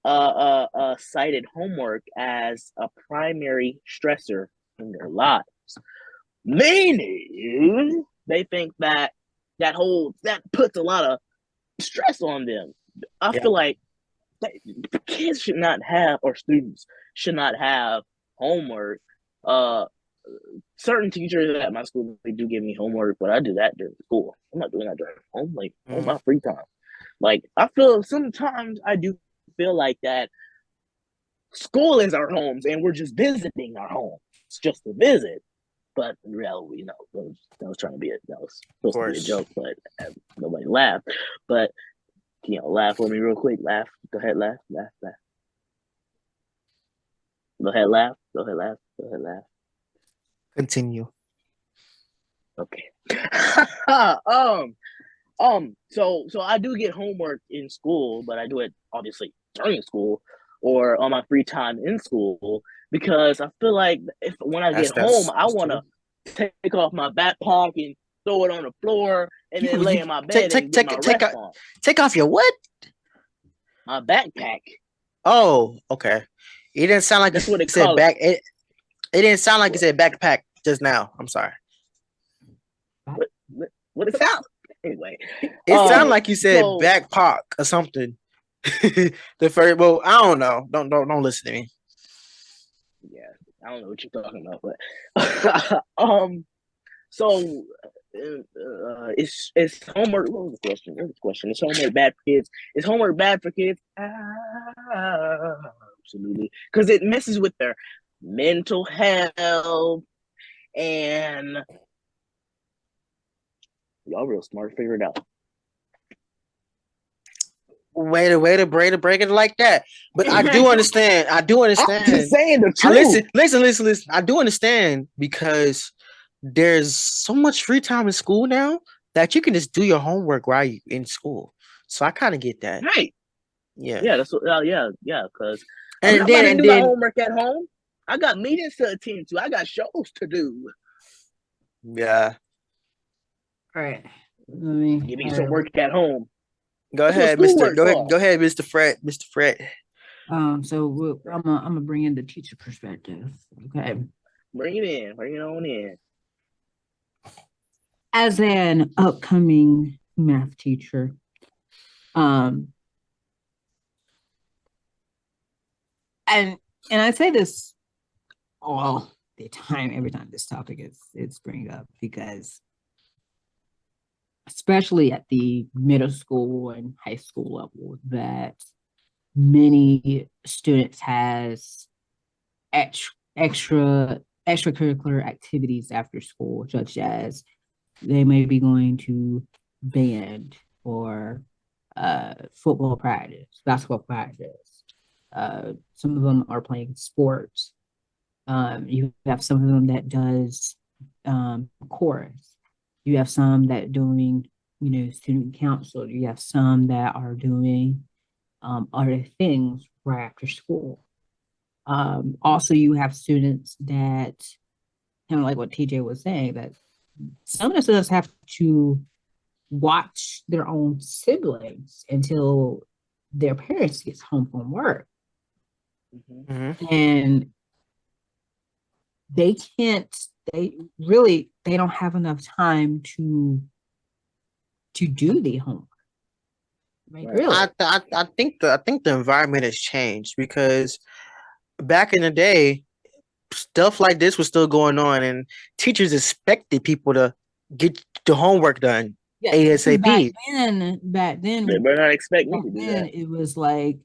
cited homework as a primary stressor in their lives. Meaning, they think that puts a lot of stress on them. I feel like kids should not have, or students should not have homework. Certain teachers at my school, they do give me homework, but I do that during school. I'm not doing that during home, like on my free time. Like I feel sometimes I do feel like that school is our homes and we're just visiting our homes just to visit. But in reality, you know, that was trying to be that was supposed to be a joke, but nobody laughed. But you know, laugh with me real quick. Laugh. Go ahead, laugh. Go ahead, laugh. Continue. Okay. So I do get homework in school, but I do it obviously during school or on my free time in school because I feel like when I get home, I want to take off my backpack and throw it on the floor and then lay in my bed and get my rest on. Take off your what? My backpack. Oh, okay. It didn't sound like that's what it said back. It didn't sound like it said backpack just now. I'm sorry. What it sound? Anyway, it sounded like you said backpack or something. The first, well, I don't know. Don't listen to me. Yeah, I don't know what you're talking about, but so it's homework. What was the question? Is homework bad for kids? Is homework bad for kids? Absolutely, because it messes with their mental health. And y'all real smart, figure it out. Way to break it like that. But I do understand. I'm just saying the truth. Listen. I do understand because there's so much free time in school now that you can just do your homework while you in school. So I kind of get that. Right. Yeah. Yeah, that's what because I'm not about to do my homework at home. I got meetings to attend to. I got shows to do. Yeah. All right. Give me some work at home. Go ahead, Mr. Go ahead, Mr. Fred. Mr. Fred. So I'm gonna bring in the teacher perspective. Okay. Bring it in. Bring it on in. As an upcoming math teacher, and I say this all the time, every time this topic is bring up, because especially at the middle school and high school level, that many students has extracurricular activities after school, such as they may be going to band or football practice, basketball practice. Some of them are playing sports. You have some of them that does chorus. You have some that doing, student council. You have some that are doing other things right after school. Also, you have students that, kind of like what TJ was saying, that some of the students have to watch their own siblings until their parents gets home from work. Mm-hmm. And they don't have enough time to do the homework. Like, really? I think the environment has changed, because back in the day, stuff like this was still going on, and teachers expected people to get the homework done ASAP. Back then, they better not expect me to do that. It was like,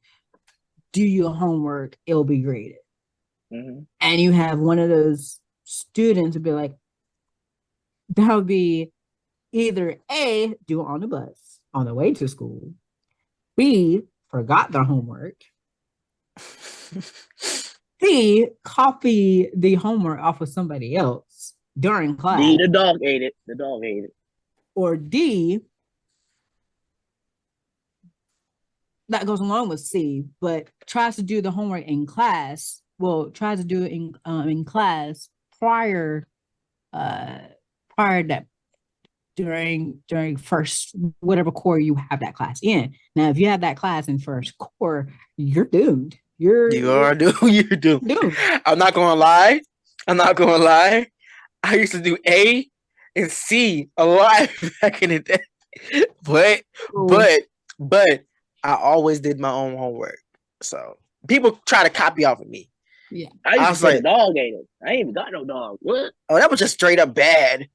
do your homework, it'll be graded. Mm-hmm. And you have one of those students would be like, that would be either A, do it on the bus on the way to school, B, forgot their homework, C, copy the homework off of somebody else during class. D, the dog ate it. Or D, that goes along with C, but tries to do the homework in class. Well, tries to do it in class prior that during first whatever core you have that class in. Now, if you have that class in first core, you're doomed. You're doomed. I'm not gonna lie. I used to do A and C a lot back in the day, but I always did my own homework. So people try to copy off of me. Yeah, I used to say the dog ate it. I ain't even got no dog. What? Oh, that was just straight up bad.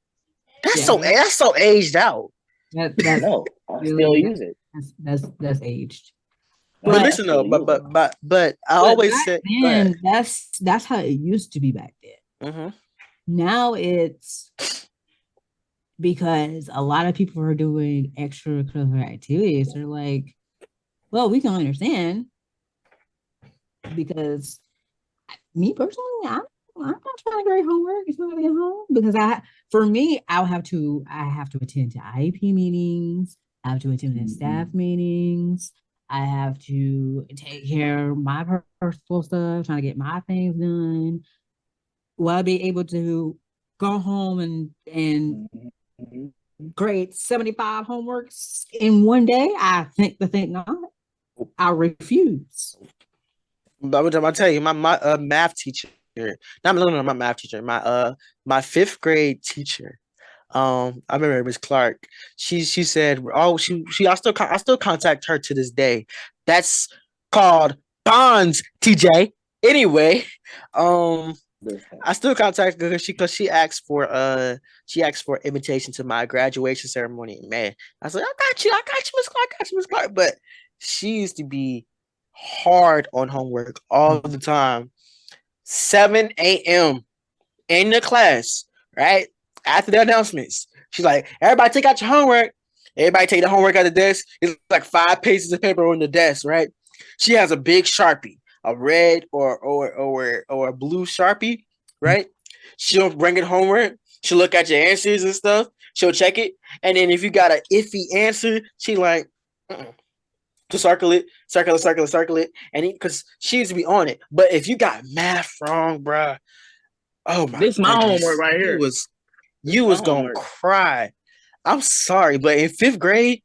That's so aged out. No, I still use it. That's aged. But listen though, but I always said that's how it used to be back then. Mm-hmm. Now it's because a lot of people are doing extracurricular activities. They're like, well, we can understand, because me personally, I'm not trying to grade homework. It's not getting home, because I have to attend to IEP meetings. I have to attend to staff meetings. I have to take care of my personal stuff, trying to get my things done. Will I be able to go home and grade 75 homeworks in one day? I think not. I refuse. But I'll tell you, my math teacher, not my math teacher, my fifth grade teacher. I remember Miss Clark. She said, I still contact her to this day. That's called bonds, TJ. Anyway, I still contact her because she asked for invitation to my graduation ceremony in May. I was like, I got you, Miss Clark. But she used to be hard on homework all the time. 7 a.m. in the class. right? After the announcements, she's like, everybody take out your homework. Everybody take the homework out of the desk. It's like 5 pages of paper on the desk, right? She has a big Sharpie, a red or a blue Sharpie, right? She'll bring it homework. She'll look at your answers and stuff. She'll check it. And then if you got an iffy answer, she like to circle it. And because she used to be on it. But if you got math wrong, bruh, oh my This my goodness, homework right here. You was gonna cry. I'm sorry, but in 5th grade,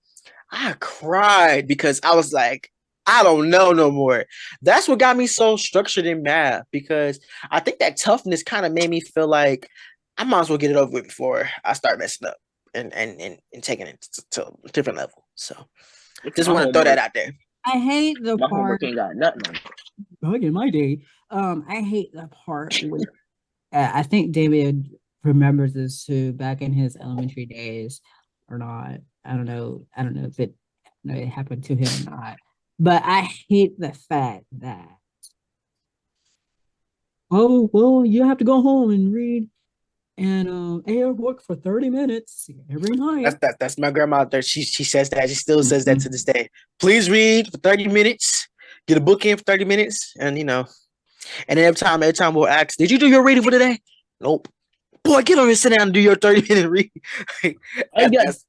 I cried because I was like, I don't know no more. That's what got me so structured in math, because I think that toughness kind of made me feel like I might as well get it over with before I start messing up and taking it to a different level. So just want to throw that out there. I hate the My part. homework ain't got nothing. Back in my day, I hate the part where I think David remembers this too, back in his elementary days or not. I don't know if it happened to him or not. But I hate the fact that, oh, well, you have to go home and read and AR book for 30 minutes every night. That's my grandma out there. She says that. She still says that to this day. Please read for 30 minutes. Get a book in for 30 minutes. And and every time we'll ask, did you do your reading for today? Nope. Boy, get over and sit down and do your 30-minute read. It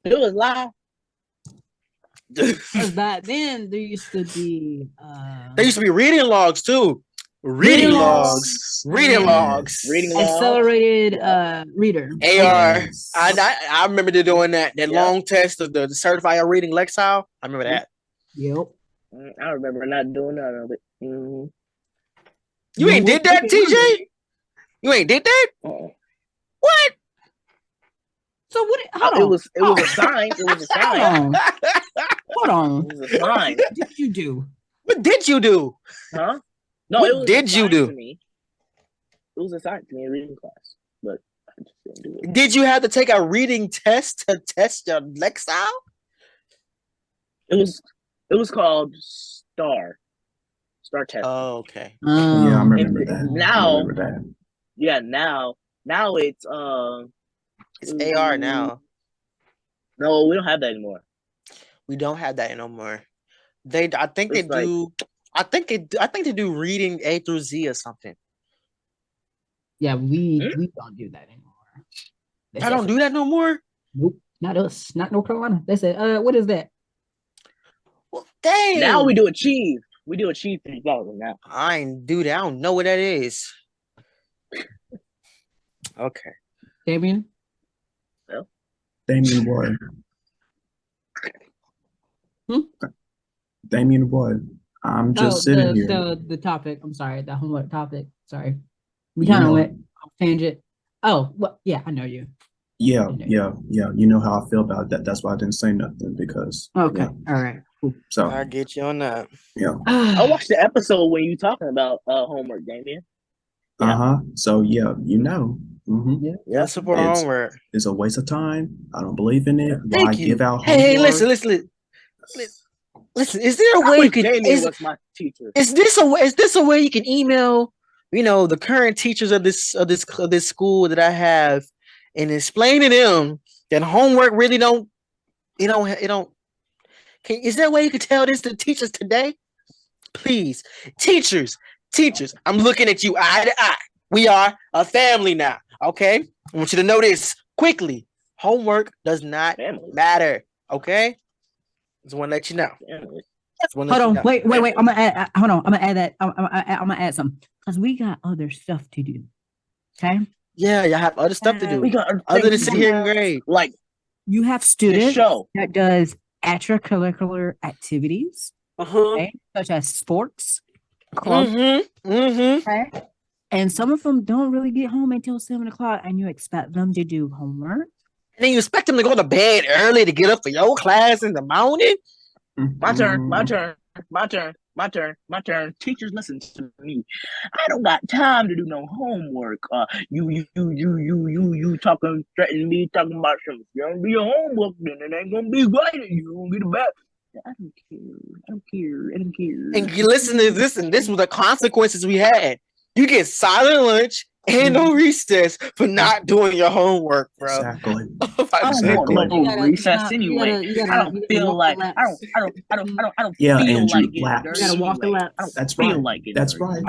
was live. Because back then there used to be reading logs too. Reading logs. Accelerated reader. AR. I remember doing that long test of the certified reading lexile. I remember that. Yep. I remember not doing none of it. You ain't did that, TJ? You ain't did that? What? So what? Hold on. It was a sign. It was a sign. Hold on. It was a sign. What did you do? What did you do? Huh? No, what it was did you do? It was assigned to me in reading class, but I just didn't do it. Did you have to take a reading test to test your lexile? It was called STAR test. Oh, okay. Yeah, I remember that. Now, Yeah, now it's it's AR now. No, we don't have that anymore. We don't have that anymore. I think they do reading A through Z or something. Yeah, we don't do that anymore. I don't do that no more. Nope, not us. Not North Carolina. They said, what is that? Well, dang. Now we do Achieve. We do Achieve 3000 now. I ain't do that. I don't know what that is. Okay. Damien? Well, Damien what? Damien what? I'm just sitting here. The topic. I'm sorry. The homework topic. Sorry. We kind of went off tangent. Oh, well, yeah, I know you. Yeah. You know how I feel about that. That's why I didn't say nothing, because. Okay. Yeah. All right. Cool. So I'll get you on that. Yeah. I watched the episode when you talking about homework, Damien. So yeah, Mm-hmm. Yeah, support homework. It's a waste of time. I don't believe in it. Thank Why you. give out Hey, homework? listen. Is there a way you can? Damien was my teacher. Is this a way you can email, the current teachers of this school that I have, and explain to them that homework really don't. Is there a way you can tell this to teachers today? Please, teachers, I'm looking at you eye to eye. We are a family now, okay? I want you to know this quickly. Homework does not matter, okay? Just want to let you know. Hold on, wait. I'm gonna add. Hold on, I'm gonna add that. I'm gonna add something, because we got other stuff to do. Okay. Yeah, y'all have other stuff to do. We got other than sit here and grade. Like, you have students that does extracurricular activities, okay, such as sports, clubs, okay? And some of them don't really get home until 7 o'clock, and you expect them to do homework. And then you expect them to go to bed early to get up for your class in the morning. My turn. Teachers, listen to me. I don't got time to do no homework. You talking, threatening me, talking about some. You don't do your homework, then it ain't gonna be graded. You gonna get it back. I don't care. And you listen to this, and this was the consequences we had. You get silent lunch, Ain't no recess for not doing your homework, bro. Exactly. I don't Exactly. want no You recess gotta- anyway. you gotta- I don't you gotta feel walk like the I don't Yeah, feel Andrew, like getting laps. dirty You gotta walk the anyway. laps. I don't That's feel right. like getting That's dirty. right.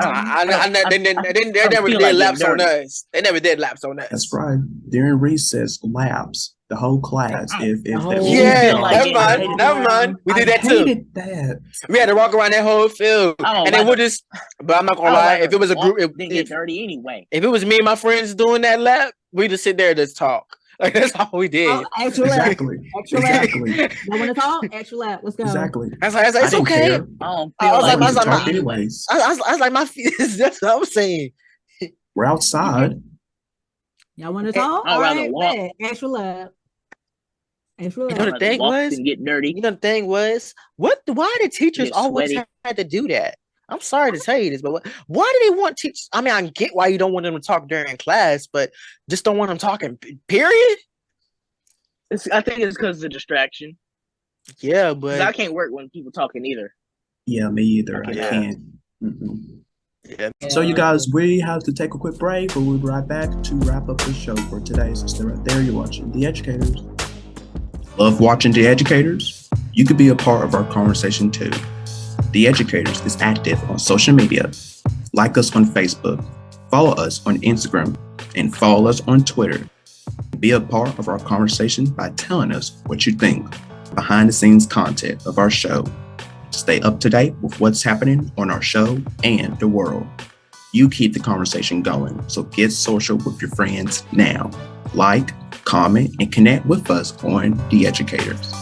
They never feel did like laps getting on us. They never did laps on us. That's right. During recess, laps, the whole class. If whole- that Yeah, feel like never getting mind. dirty. Never mind. We did I that too. hated that. We had to walk around that whole field, I don't and then like we'll it. just. But I'm not I gonna don't lie. like If it was a walk, group, then get dirty anyway. if it was me and my friends doing that lap, we just sit there and just talk. Like that's all we did. Oh, extra lap. Exactly. Extra lap. Exactly. You want to talk? Extra lap. Let's go. Exactly. I was like, I it's didn't okay. care. I don't I feel was like like, I I was like, talk my- anyways. I was like, my feet. That's what I'm saying. We're outside. Y'all want to talk? I'd All rather right, walk. bet. Extra lap. Extra You know lap. the I'd thing walk was, and get dirty. you know the thing was, why did teachers Get always sweaty. had to do that? I'm sorry to tell you this, but why do they want teachers? I mean, I get why you don't want them to talk during class, but just don't want them talking. Period. I think it's because of the distraction. Yeah, 'Cause but I can't work when people talking either. Yeah, me either. I Okay. can't. Mm-mm. yeah. So, you guys, we have to take a quick break, but we'll be right back to wrap up the show for today. So, stay right there. You're watching The Educators. Love watching The Educators? You could be a part of our conversation too. The Educators is active on social media. Like us on Facebook, follow us on Instagram, and follow us on Twitter. Be a part of our conversation by telling us what you think, behind the scenes content of our show. Stay up to date with what's happening on our show and the world. You keep the conversation going, so get social with your friends now. Like, comment, and connect with us on The Educators.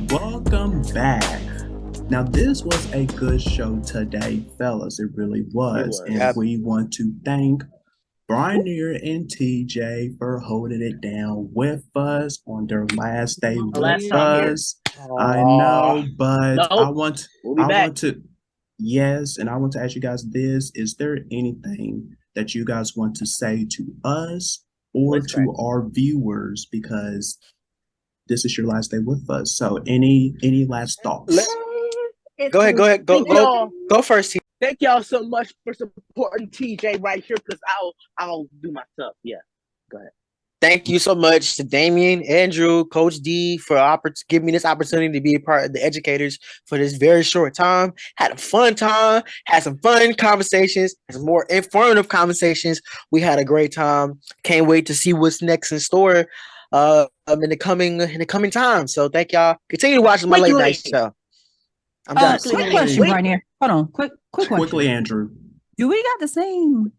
Welcome back. Now, this was a good show today, fellas. It really was. And Yep. we want to thank Bry'Neir and TJ for holding it down with us on their last day with last time here. us. I know, but Nope. I want We'll be back. to yes, and I want to ask you guys this. Is there anything that you guys want to say to us or Let's to our viewers, because this is your last day with us? So any last thoughts? Go ahead. Thank y'all. Go first. T. Thank y'all so much for supporting TJ right here, because I'll do my stuff. Yeah. Thank you so much to Damien, Andrew, Coach D for giving me this opportunity to be a part of the Educators for this very short time. Had a fun time, had some fun conversations, some more informative conversations. We had a great time. Can't wait to see what's next in store in the coming time. So thank y'all. Continue to watch my late night show. I'm done. Quick question, Bry'Neir. Hold on. Quick question. Quickly, Andrew. Do we got the same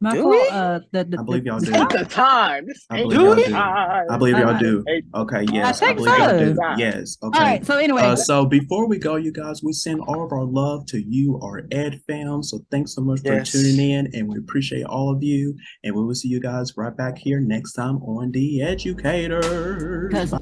my Do fault, we? I believe y'all do. Take the time. This I ain't believe Do y'all we? do. time. I believe y'all do. Hey, Okay, yes. I I think believe y'all do. so. Yes. Okay. All right. So anyway, So before we go, you guys, we send all of our love to you, our Ed fam. So thanks so much for Yes. tuning in, and we appreciate all of you. And we will see you guys right back here next time on The Educators. because